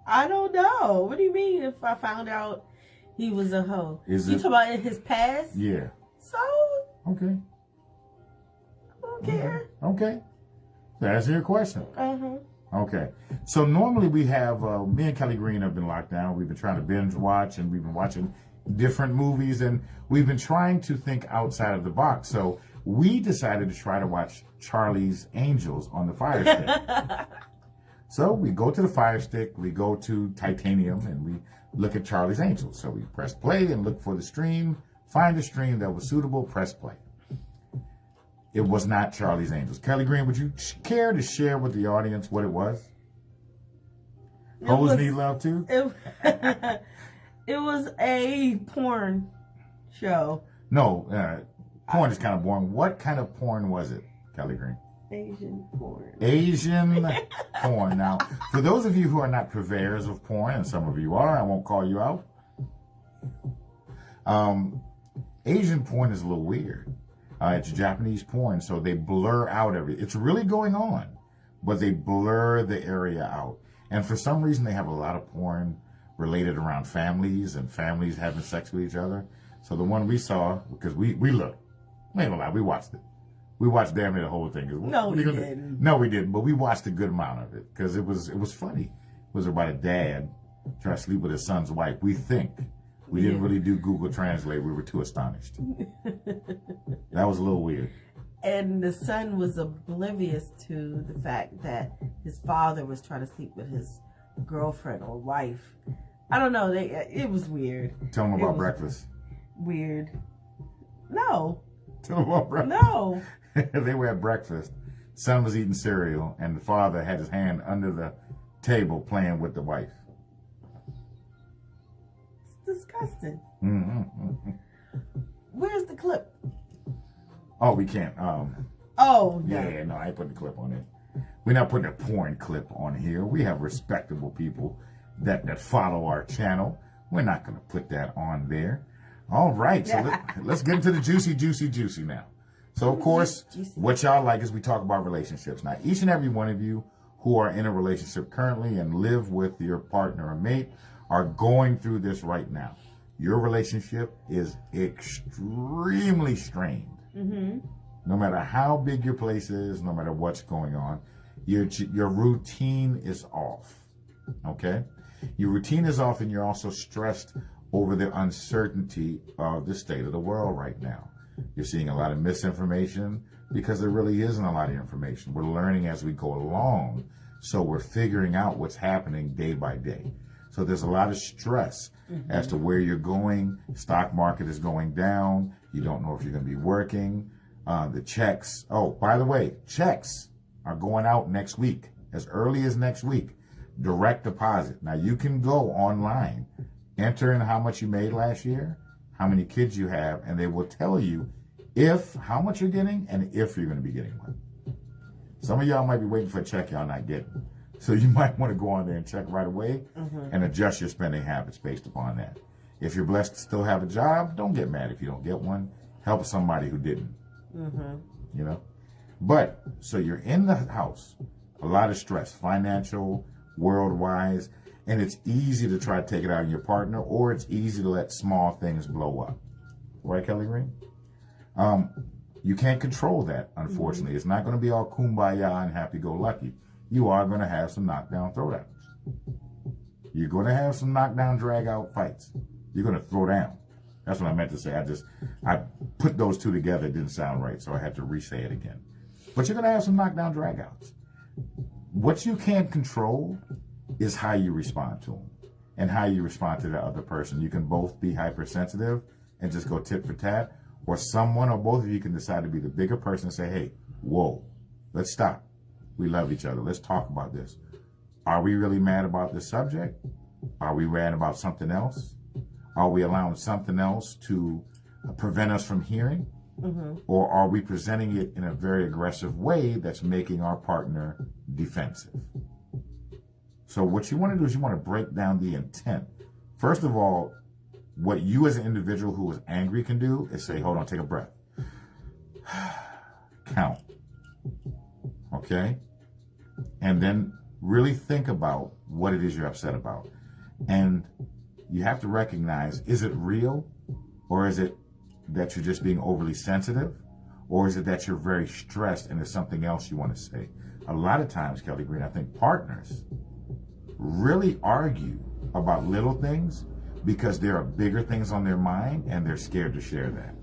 I don't know. What do you mean if I found out he was a hoe? You talking about in his past? Yeah. So? Okay. I don't care. Okay. To answer your question. Uh-huh. Okay. So normally we have, me and Kelly Green have been locked down. We've been trying to binge watch, and we've been watching different movies, and we've been trying to think outside of the box. So we decided to try to watch Charlie's Angels on the Fire Stick. So we go to the Fire Stick, we go to Titanium, and we look at Charlie's Angels. So we press play and look for the stream, find a stream that was suitable, press play. It was not Charlie's Angels. Kelly Green, would you care to share with the audience what it was? Hoes need love too? It was a porn show. No, porn is kind of boring. What kind of porn was it, Kelly Green? Asian porn. Asian porn. Now, for those of you who are not purveyors of porn, and some of you are, I won't call you out. Asian porn is a little weird. It's Japanese porn, so they blur out everything. It's really going on, but they blur the area out. And for some reason, they have a lot of porn related around families and families having sex with each other. So the one we saw, because we looked, I ain't gonna lie, we watched it. We watched damn near the whole thing. No, we didn't. No, we didn't, but we watched a good amount of it because it was funny. It was about a dad trying to sleep with his son's wife. We think. We didn't really do Google Translate. We were too astonished. That was a little weird. And the son was oblivious to the fact that his father was trying to sleep with his girlfriend or wife. I don't know. It was weird. Tell them about breakfast. Weird. No. Tell them about breakfast. No. They were at breakfast. Son was eating cereal, and the father had his hand under the table playing with the wife. It's disgusting. Mm-hmm. Where's the clip? Oh, we can't. Oh, no. Yeah, no, I ain't putting the clip on it. We're not putting a porn clip on here. We have respectable people that follow our channel. We're not going to put that on there. All right, so let's get into the juicy now. So, of course, what y'all like is we talk about relationships. Now, each and every one of you who are in a relationship currently and live with your partner or mate are going through this right now. Your relationship is extremely strained. Mm-hmm. No matter how big your place is, no matter what's going on, your routine is off, okay? Your routine is off, and you're also stressed over the uncertainty of the state of the world right now. You're seeing a lot of misinformation because there really isn't a lot of information. We're learning as we go along, so we're figuring out what's happening day by day. So there's a lot of stress as to where you're going. Stock market is going down. You don't know if you're going to be working. The checks. Oh, by the way, checks are going out next week, as early as next week. Direct deposit. Now, you can go online, enter in how much you made last year, how many kids you have, and they will tell you how much you're getting and if you're going to be getting one. Some of y'all might be waiting for a check y'all not getting. So you might want to go on there and check right away and adjust your spending habits based upon that. If you're blessed to still have a job, don't get mad if you don't get one. Help somebody who didn't. You know? But, so you're in the house, a lot of stress, financial, world-wise, and it's easy to try to take it out on your partner, or it's easy to let small things blow up. Right, Kelly Green? You can't control that, unfortunately. It's not going to be all kumbaya and happy-go-lucky. You are going to have some knockdown throwdowns. You're going to have some knockdown, drag-out fights. You're going to throw down. That's what I meant to say. I put those two together. It didn't sound right, so I had to re-say it again. But you're going to have some knockdown, drag-outs. What you can't control is how you respond to them and how you respond to the other person. You can both be hypersensitive and just go tit for tat, or someone or both of you can decide to be the bigger person and say, hey, whoa, let's stop. We love each other. Let's talk about this. Are we really mad about this subject? Are we mad about something else? Are we allowing something else to prevent us from hearing? Or are we presenting it in a very aggressive way that's making our partner defensive? So what you want to do is you want to break down the intent. First of all, what you as an individual who is angry can do is say, hold on, take a breath. Count. Okay? And then really think about what it is you're upset about. And you have to recognize, is it real? Or is it that you're just being overly sensitive? Or is it that you're very stressed and there's something else you want to say? A lot of times, Keli Green, I think partners really argue about little things because there are bigger things on their mind and they're scared to share that.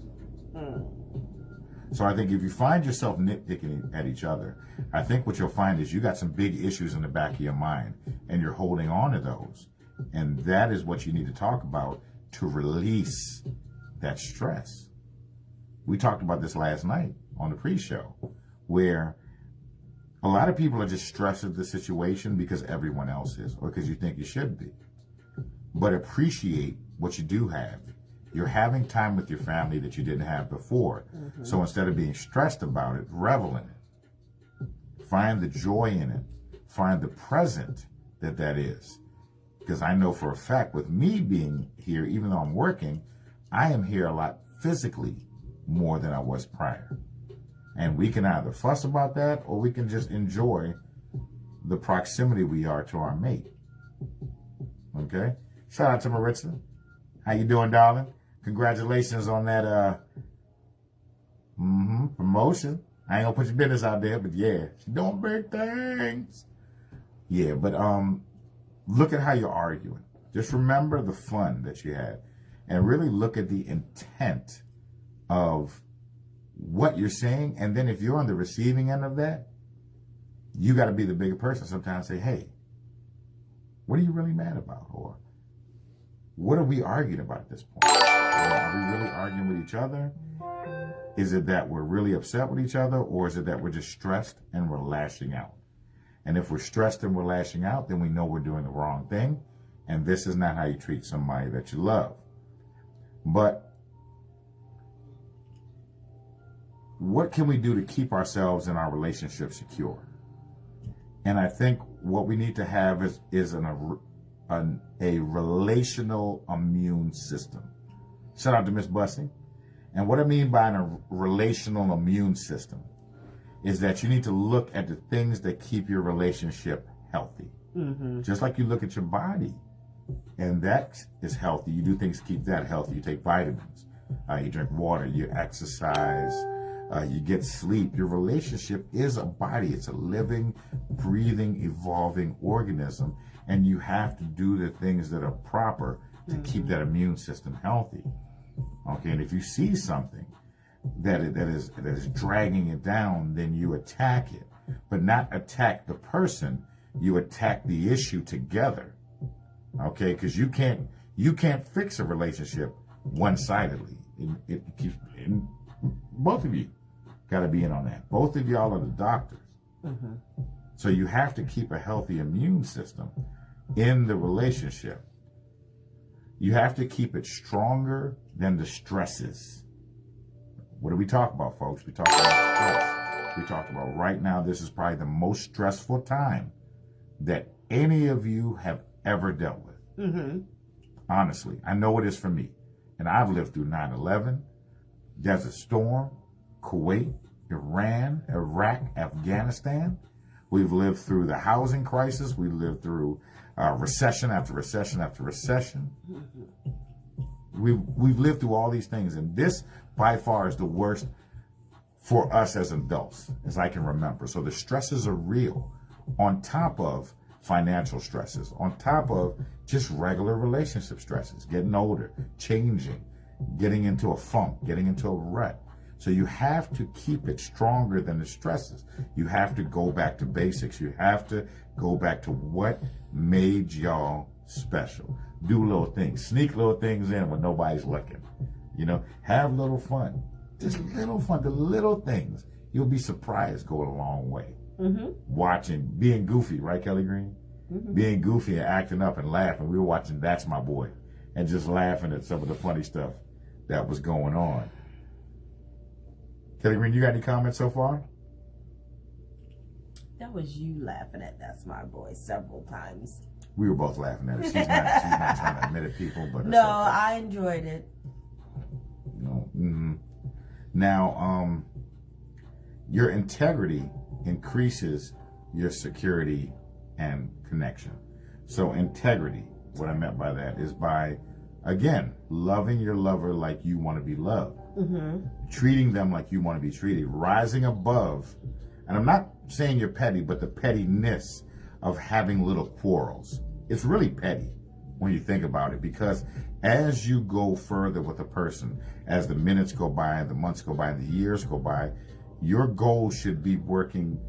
So I think if you find yourself nitpicking at each other, I think what you'll find is you got some big issues in the back of your mind and you're holding on to those. And that is what you need to talk about to release that stress. We talked about this last night on the pre-show, where a lot of people are just stressed at the situation because everyone else is, or because you think you should be. But appreciate what you do have. You're having time with your family that you didn't have before. So instead of being stressed about it, revel in it. Find the joy in it. Find the present that is. Because I know for a fact with me being here, even though I'm working, I am here a lot physically more than I was prior. And we can either fuss about that or we can just enjoy the proximity we are to our mate. Okay? Shout out to Maritza. How you doing, darling? Congratulations on that promotion. I ain't gonna put your business out there, but yeah, she's doing big things. Yeah, but look at how you're arguing. Just remember the fun that you had and really look at the intent of what you're saying. And then if you're on the receiving end of that, you got to be the bigger person. Sometimes say, hey, what are you really mad about? Or what are we arguing about at this point? Are we really arguing with each other? Is it that we're really upset with each other? Or is it that we're just stressed and we're lashing out? And if we're stressed and we're lashing out, then we know we're doing the wrong thing. And this is not how you treat somebody that you love. But what can we do to keep ourselves and our relationship secure? And I think what we need to have is a relational immune system. Shout out to Miss Bussy. And what I mean by a relational immune system is that you need to look at the things that keep your relationship healthy. Just like you look at your body and that is healthy. You do things to keep that healthy. You take vitamins, you drink water, you exercise, you get sleep. Your relationship is a body. It's a living, breathing, evolving organism. And you have to do the things that are proper to keep that immune system healthy. Okay, and if you see something that is dragging it down, then you attack it. But not attack the person, you attack the issue together. Okay, because you can't fix a relationship one-sidedly. It keeps both of you got to be in on that. Both of y'all are the doctors. So you have to keep a healthy immune system in the relationship. You have to keep it stronger than the stresses. What do we talk about, folks? We talk about stress. We talked about right now, this is probably the most stressful time that any of you have ever dealt with. Honestly, I know it is for me. And I've lived through 9/11, Desert Storm, Kuwait, Iran, Iraq, Afghanistan. We've lived through the housing crisis. We lived through recession after recession after recession. We've lived through all these things, and this by far is the worst for us as adults, as I can remember. So the stresses are real, on top of financial stresses, on top of just regular relationship stresses, getting older, changing, getting into a funk, getting into a rut. So you have to keep it stronger than the stresses. You have to go back to basics. You have to go back to what made y'all special. Do little things, sneak little things in when nobody's looking. You know, have little fun. Just little fun. The little things, you'll be surprised, go a long way. Watching, being goofy, right, Keli Green? being goofy and acting up and laughing. We were watching That's My Boy and just laughing at some of the funny stuff that was going on. Kelly Green, you got any comments so far? That was you laughing at That's My Boy several times. We were both laughing at it. She's not trying to admit it, people, but no, okay. I enjoyed it. No. Now, your integrity increases your security and connection. So integrity, what I meant by that is by, again, loving your lover like you want to be loved, treating them like you want to be treated, rising above. And I'm not saying you're petty, but the pettiness of having little quarrels. It's really petty when you think about it, because as you go further with a person, as the minutes go by, the months go by, the years go by, your goal should be working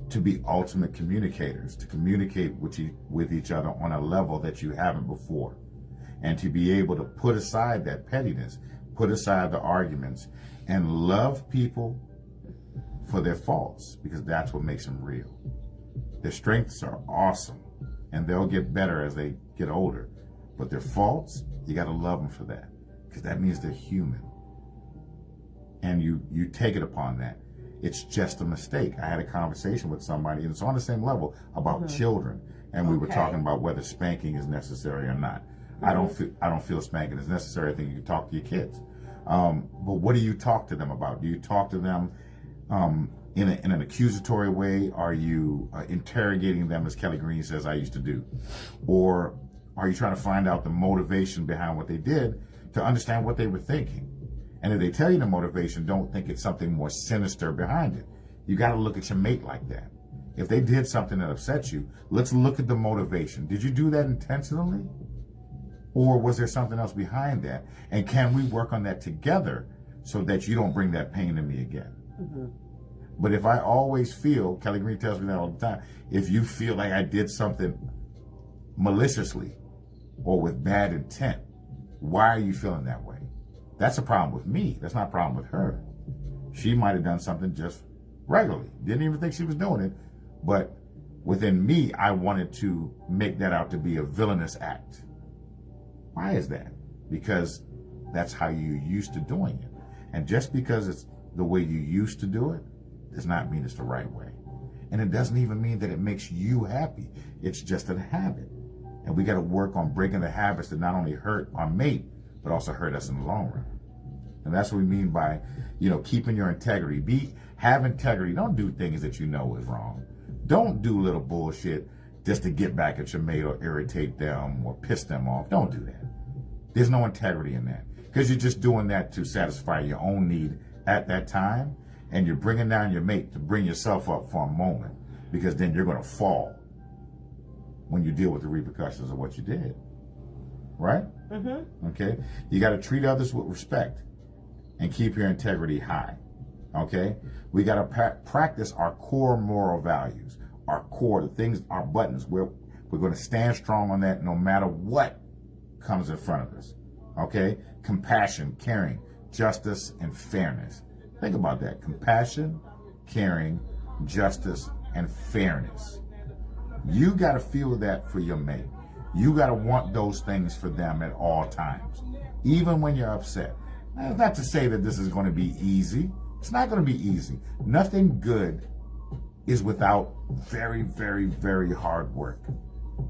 to be ultimate communicators, to communicate with each other on a level that you haven't before, and to be able to put aside that pettiness, put aside the arguments, and love people for their faults, because that's what makes them real. Their strengths are awesome, and they'll get better as they get older. But their faults, you got to love them for that, because that means they're human. And you take it upon that. It's just a mistake. I had a conversation with somebody, and it's on the same level, about children, and we were talking about whether spanking is necessary or not. I don't feel spanking is necessary. I think you can talk to your kids. But what do you talk to them about? Do you talk to them in an accusatory way? Are you interrogating them, as Kelly Green says I used to do? Or are you trying to find out the motivation behind what they did to understand what they were thinking? And if they tell you the motivation, don't think it's something more sinister behind it. You got to look at your mate like that. If they did something that upset you, let's look at the motivation. Did you do that intentionally? Or was there something else behind that? And can we work on that together so that you don't bring that pain to me again? But if I always feel, Kelly Green tells me that all the time, if you feel like I did something maliciously or with bad intent, why are you feeling that way? That's a problem with me. That's not a problem with her. She might have done something just regularly. Didn't even think she was doing it. But within me, I wanted to make that out to be a villainous act. Why is that? Because that's how you're used to doing it. And just because it's the way you used to do it does not mean it's the right way. And it doesn't even mean that it makes you happy. It's just a habit. And we got to work on breaking the habits that not only hurt our mate, but also hurt us in the long run. And that's what we mean by, keeping your integrity. Have integrity. Don't do things that you know is wrong. Don't do little bullshit just to get back at your mate or irritate them or piss them off. Don't do that. There's no integrity in that, because you're just doing that to satisfy your own need at that time, and you're bringing down your mate to bring yourself up for a moment, because then you're going to fall when you deal with the repercussions of what you did. Right? Okay? You got to treat others with respect and keep your integrity high. Okay? We got to practice our core moral values, our core, the things, our buttons. We're going to stand strong on that no matter what comes in front of us. Okay? Compassion, caring, justice, and fairness. Think about that. Compassion, caring, justice, and fairness. You got to feel that for your mate. You got to want those things for them at all times, even when you're upset. Now, not to say that this is going to be easy. It's not going to be easy. Nothing good is without very, very, very hard work.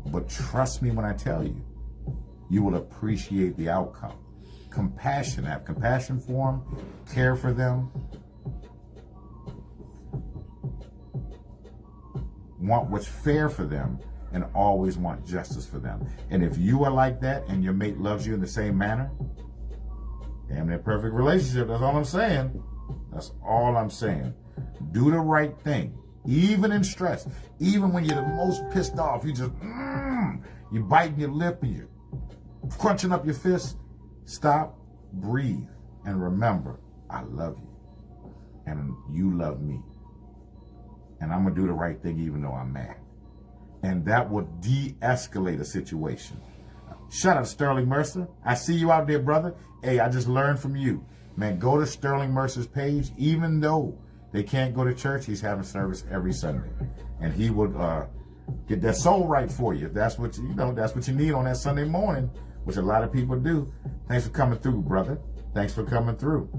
But trust me when I tell you, you will appreciate the outcome. Compassion, have compassion for them, care for them, want what's fair for them, and always want justice for them. And if you are like that and your mate loves you in the same manner, damn near perfect relationship. That's all I'm saying. That's all I'm saying. Do the right thing, even in stress, even when you're the most pissed off. You just, you're biting your lip and you're crunching up your fist. Stop, breathe, and remember, I love you, and you love me. And I'm going to do the right thing even though I'm mad. And that will de-escalate a situation. Shout out to Sterling Mercer. I see you out there, brother. Hey, I just learned from you. Man, go to Sterling Mercer's page. Even though they can't go to church, he's having service every Sunday. And he would Get that soul right for you. If that's what that's what you need on that Sunday morning, which a lot of people do. Thanks for coming through, brother. Thanks for coming through.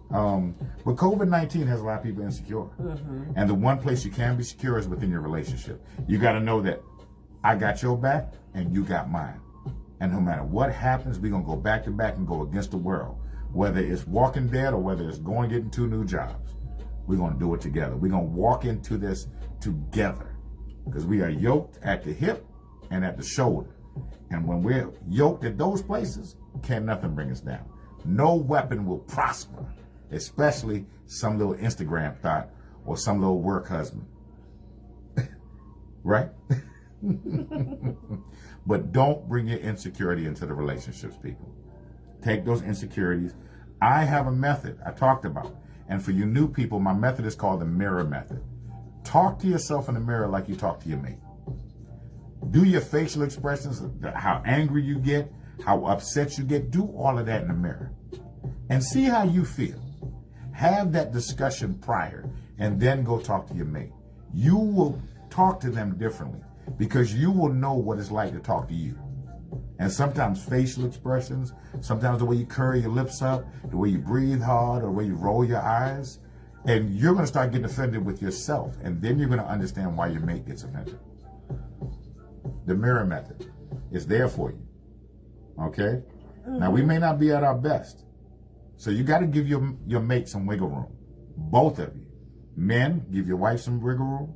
But COVID-19 has a lot of people insecure. And the one place you can be secure is within your relationship. You got to know that I got your back and you got mine. And no matter what happens, we're going to go back to back and go against the world. Whether it's walking dead or whether it's going getting 2 new jobs, we're going to do it together. We're going to walk into this together because we are yoked at the hip and at the shoulder. And when we're yoked at those places, can't nothing bring us down. No weapon will prosper, especially some little Instagram thought or some little work husband. Right? But don't bring your insecurity into the relationships, people. Take those insecurities. I have a method I talked about. And for you new people, my method is called the mirror method. Talk to yourself in the mirror like you talk to your mate. Do your facial expressions, how angry you get, how upset you get. Do all of that in the mirror. And see how you feel. Have that discussion prior and then go talk to your mate. You will talk to them differently because you will know what it's like to talk to you. And sometimes facial expressions, sometimes the way you curl your lips up, the way you breathe hard, or the way you roll your eyes, and you're going to start getting offended with yourself. And then you're going to understand why your mate gets offended. The mirror method is there for you. Okay? Now, we may not be at our best. So you got to give your mate some wiggle room. Both of you. Men, give your wife some wiggle room.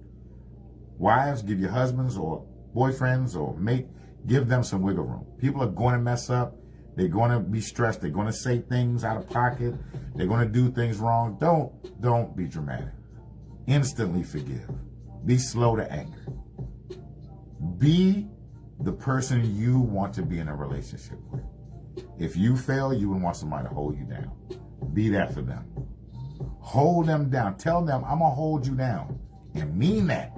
Wives, give your husbands or boyfriends or mate, give them some wiggle room. People are going to mess up. They're going to be stressed. They're going to say things out of pocket. They're going to do things wrong. Don't be dramatic. Instantly forgive. Be slow to anger. Be the person you want to be in a relationship with. If you fail, you would want somebody to hold you down. Be that for them. Hold them down. Tell them, I'm going to hold you down. And mean that.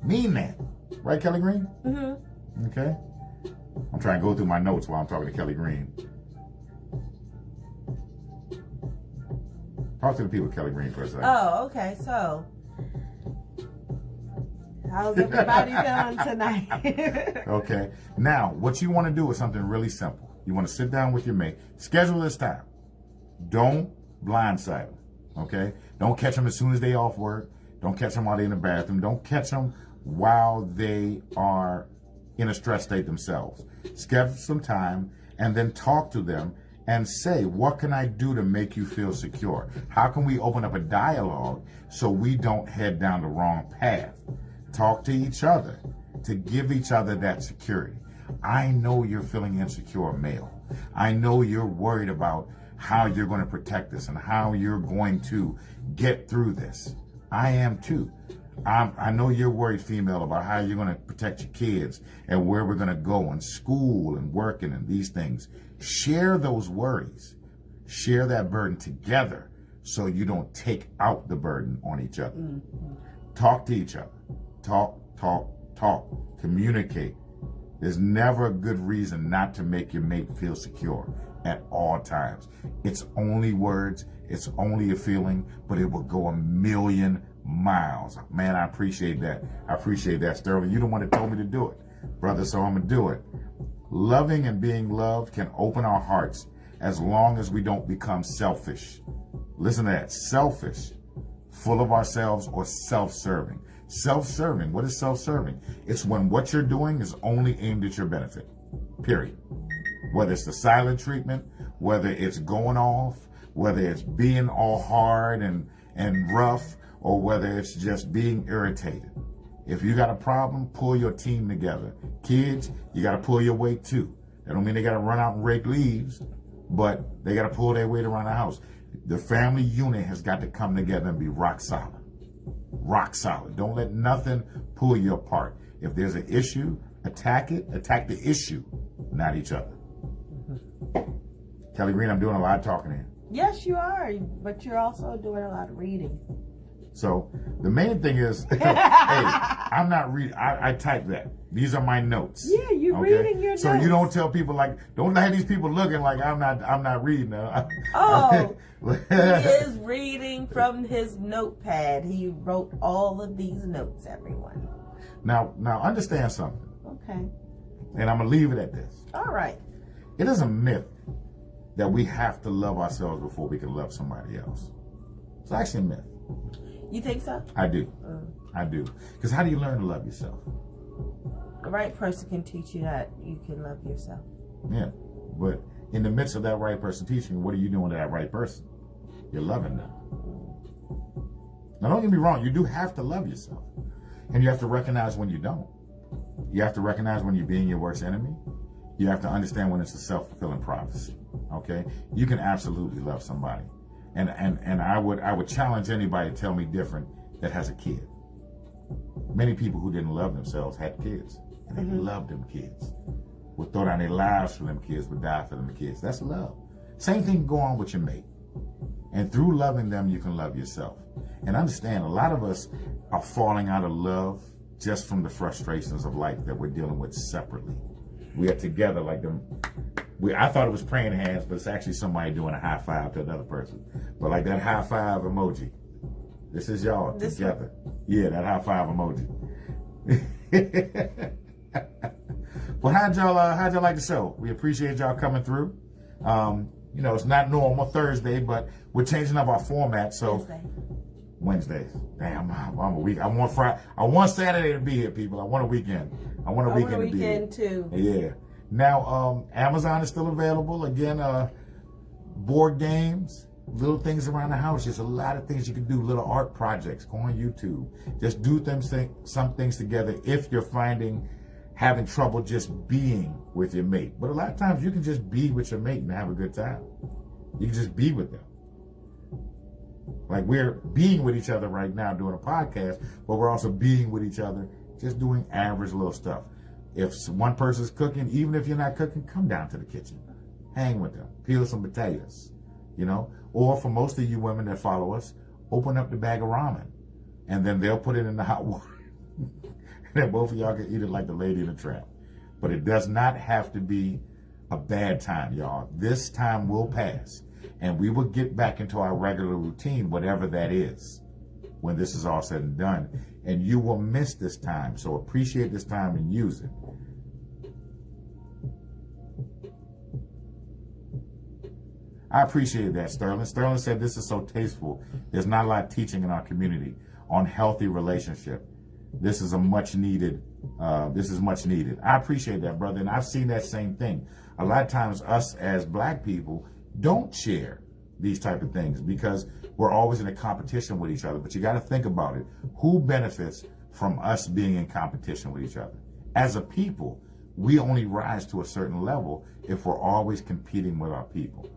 Mean that. Right, Kelly Green? Mm-hmm. Okay. I'm trying to go through my notes while I'm talking to Kelly Green. Talk to the people, Kelly Green, for a second. Oh, okay. So, how's everybody doing tonight? Okay. Now, what you want to do is something really simple. You want to sit down with your mate. Schedule this time. Don't blindside them. Okay? Don't catch them as soon as they off work. Don't catch them while they're in the bathroom. Don't catch them while they are in a stress state themselves. Schedule some time and then talk to them and say, what can I do to make you feel secure? How can we open up a dialogue so we don't head down the wrong path? Talk to each other to give each other that security. I know you're feeling insecure, male. I know you're worried about how you're going to protect this and how you're going to get through this. I am too. I know you're worried, female, about how you're going to protect your kids and where we're going to go and school and working and these things. Share those worries. Share that burden together so you don't take out the burden on each other. Mm-hmm. Talk to each other. Talk. Communicate. There's never a good reason not to make your mate feel secure at all times. It's only words. It's only a feeling, but it will go a million miles. Man, I appreciate that. I appreciate that, Sterling. You're the one that told me to do it, brother, so I'm going to do it. Loving and being loved can open our hearts as long as we don't become selfish. Listen to that. Selfish, full of ourselves, or self-serving. Self-serving. What is self-serving? It's when what you're doing is only aimed at your benefit. Period. Whether it's the silent treatment, whether it's going off, whether it's being all hard and rough, or whether it's just being irritated. If you got a problem, pull your team together. Kids, you got to pull your weight too. That don't mean they got to run out and rake leaves, but they got to pull their weight around the house. The family unit has got to come together and be rock solid. Rock solid. Don't let nothing pull you apart. If there's an issue, attack it. Attack the issue, not each other. Kelly Green, I'm doing a lot of talking here. Yes, you are, but you're also doing a lot of reading. So the main thing is, hey, I'm not reading. I type that. These are my notes. Yeah, you're reading your notes. So you don't tell people don't have these people looking like I'm not reading. Oh, he is reading from his notepad. He wrote all of these notes, everyone. Now understand something. Okay. And I'm going to leave it at this. All right. It is a myth that we have to love ourselves before we can love somebody else. It's actually a myth. You think so? I do. I do. Because how do you learn to love yourself? The right person can teach you that you can love yourself. Yeah. But in the midst of that right person teaching you, what are you doing to that right person? You're loving them. Now, don't get me wrong. You do have to love yourself. And you have to recognize when you don't. You have to recognize when you're being your worst enemy. You have to understand when it's a self-fulfilling prophecy. Okay? You can absolutely love somebody. And I would challenge anybody to tell me different that has a kid. Many people who didn't love themselves had kids. And they loved them kids. Would throw down their lives for them kids, would die for them kids. That's love. Same thing go on with your mate. And through loving them, you can love yourself. And understand, a lot of us are falling out of love just from the frustrations of life that we're dealing with separately. We are together like them. I thought it was praying hands, but it's actually somebody doing a high five to another person. But like that high five emoji. This is y'all together. Yeah, that high five emoji. Well, how'd y'all like the show? We appreciate y'all coming through. You know, it's not normal Thursday, but we're changing up our format. So Wednesdays. Damn, I'm a week. I want Friday. I want Saturday to be here, people. I want a weekend. I want a weekend to be here. Too. Yeah. Now, Amazon is still available. Again, board games, little things around the house. There's a lot of things you can do. Little art projects. Go on YouTube. Just do some things together if you're having trouble just being with your mate. But a lot of times you can just be with your mate and have a good time. You can just be with them. Like we're being with each other right now doing a podcast, but we're also being with each other just doing average little stuff. If one person's cooking, even if you're not cooking, come down to the kitchen. Hang with them. Peel some potatoes, you know. Or for most of you women that follow us, open up the bag of ramen. And then they'll put it in the hot water. And then both of y'all can eat it like the Lady in the Tramp. But it does not have to be a bad time, y'all. This time will pass. And we will get back into our regular routine, whatever that is, when this is all said and done. And you will miss this time. So appreciate this time and use it. I appreciate that, Sterling. Sterling said this is so tasteful. There's not a lot of teaching in our community on healthy relationship. This is much needed. I appreciate that, brother. And I've seen that same thing. A lot of times us as black people don't share these type of things because we're always in a competition with each other. But you got to think about it. Who benefits from us being in competition with each other? As a people, we only rise to a certain level if we're always competing with our people.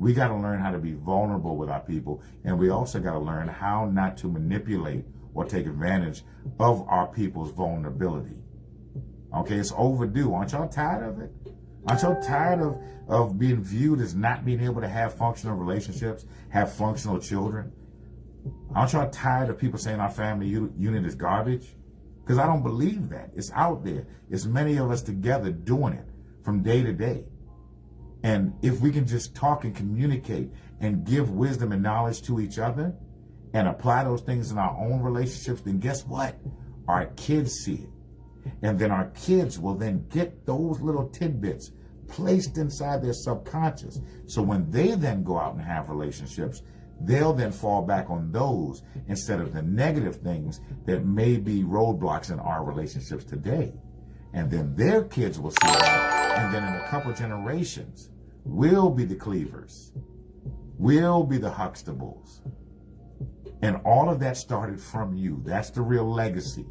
We got to learn how to be vulnerable with our people. And we also got to learn how not to manipulate or take advantage of our people's vulnerability. Okay, it's overdue. Aren't y'all tired of it? Aren't y'all tired of being viewed as not being able to have functional relationships, have functional children? Aren't y'all tired of people saying our family unit is garbage? Because I don't believe that. It's out there. It's many of us together doing it from day to day. And if we can just talk and communicate and give wisdom and knowledge to each other and apply those things in our own relationships, then guess what? Our kids see it. And then our kids will then get those little tidbits placed inside their subconscious. So when they then go out and have relationships, they'll then fall back on those instead of the negative things that may be roadblocks in our relationships today. And then their kids will see that. And then in a couple generations, we'll be the Cleavers. We'll be the Huxtables. And all of that started from you. That's the real legacy.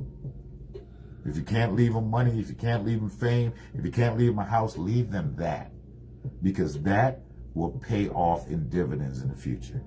If you can't leave them money, if you can't leave them fame, if you can't leave them a house, leave them that. Because that will pay off in dividends in the future.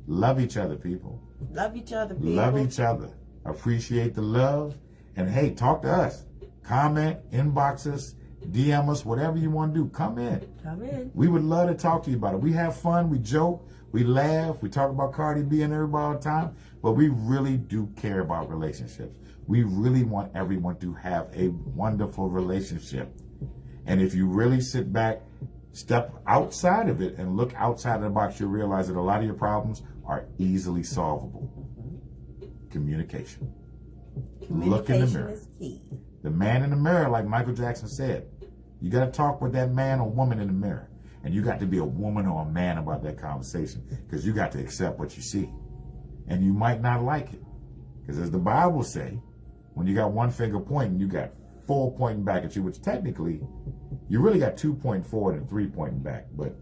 Love each other, people. Love each other, people. Love each other. Appreciate the love. And hey, talk to us. Comment, inbox us, DM us, whatever you want to do. Come in. Come in. We would love to talk to you about it. We have fun. We joke. We laugh. We talk about Cardi B and everybody all the time. But we really do care about relationships. We really want everyone to have a wonderful relationship. And if you really sit back, step outside of it and look outside of the box, you'll realize that a lot of your problems are easily solvable. Communication. Look in the Communication mirror. is key. The man in the mirror, like Michael Jackson said. You got to talk with that man or woman in the mirror. And you got to be a woman or a man about that conversation, because you got to accept what you see. And you might not like it. Because as the Bible say, when you got one finger pointing, you got 4 pointing back at you, which technically, you really got 2 pointing forward and 3 pointing back. But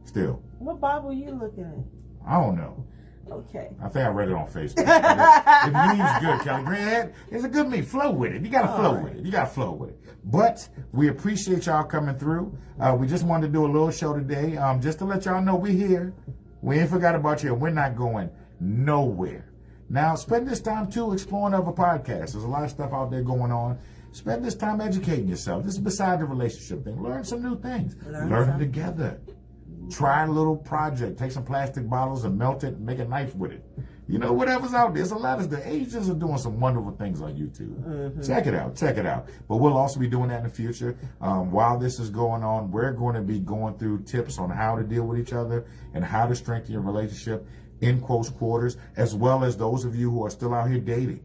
still. What Bible are you looking at? I don't know. Okay. I think I read it on Facebook. It means good, Kelly Green. It's a good meme. Flow with it. You got to flow with it. You got to flow with it. But we appreciate y'all coming through. We just wanted to do a little show today, just to let y'all know we're here. We ain't forgot about you. We're not going nowhere. Now, spend this time, too, exploring other podcasts. There's a lot of stuff out there going on. Spend this time educating yourself. This is beside the relationship thing. Learn some new things. Learn them together. Try a little project. Take some plastic bottles and melt it and make a knife with it. You know, whatever's out there. There's a lot of the Asians are doing some wonderful things on YouTube. Check it out. Check it out. But we'll also be doing that in the future. While this is going on, we're going to be going through tips on how to deal with each other and how to strengthen your relationship in close quarters, as well as those of you who are still out here dating.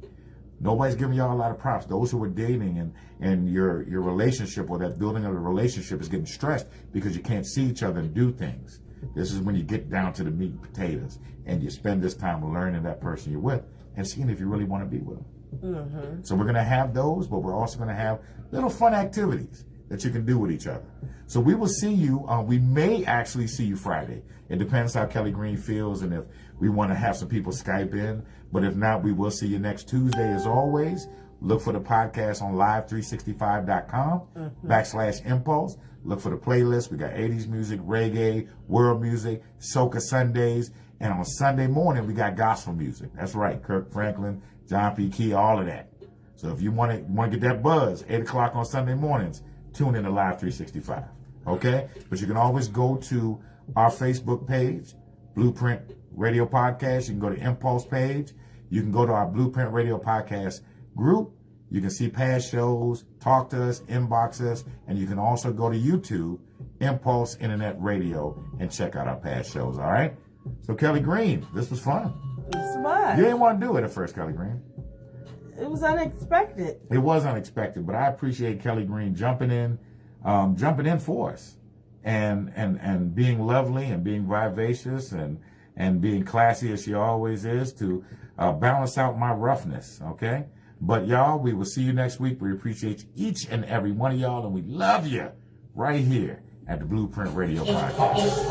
Nobody's giving y'all a lot of props. Those who are dating and your relationship or that building of a relationship is getting stressed because you can't see each other and do things. This is when you get down to the meat and potatoes and you spend this time learning that person you're with and seeing if you really want to be with them. So we're going to have those, but we're also going to have little fun activities that you can do with each other. So we will see you. We may actually see you Friday. It depends how Kelly Green feels and if we want to have some people Skype in. But if not, we will see you next Tuesday as always. Look for the podcast on live365.com /impulse. Look for the playlist. We got 80s music, reggae, world music, soca Sundays. And on Sunday morning, we got gospel music. That's right. Kirk Franklin, John P. Key, all of that. So if you want to get that buzz, 8 o'clock on Sunday mornings, tune in to Live 365. Okay? But you can always go to our Facebook page, Blueprint Radio Podcast. You can go to Impulse page. You can go to our Blueprint Radio Podcast group. You can see past shows, talk to us, inbox us, and you can also go to YouTube, Impulse Internet Radio, and check out our past shows, all right? So, Kelly Green, this was fun. It's fun. You didn't want to do it at first, Kelly Green. It was unexpected. It was unexpected, but I appreciate Kelly Green jumping in for us and being lovely and being vivacious and being classy as she always is to balance out my roughness, okay? But y'all, we will see you next week. We appreciate each and every one of y'all, and we love you right here at the Blueprint Radio Podcast.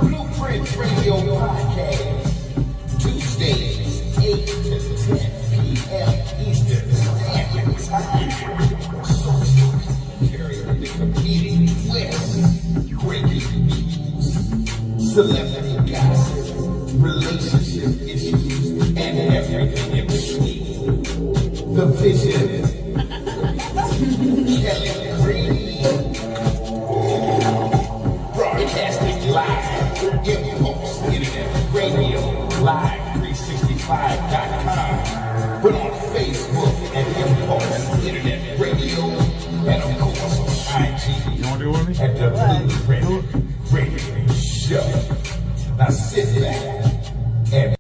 Blueprint Radio Podcast, Tuesdays, 8 to 10 p.m. Eastern Standard Time. Carrying the competing West, breaking news, celebrity gossip, relationship issues, and everything in between. The Vision, Keli Green, broadcasting live, Impulse Internet Radio, live365.com, but on Facebook at Impulse Internet Radio, and of course on IG. You want to do it with me? At the Blueprint Radio Show. Now sit back and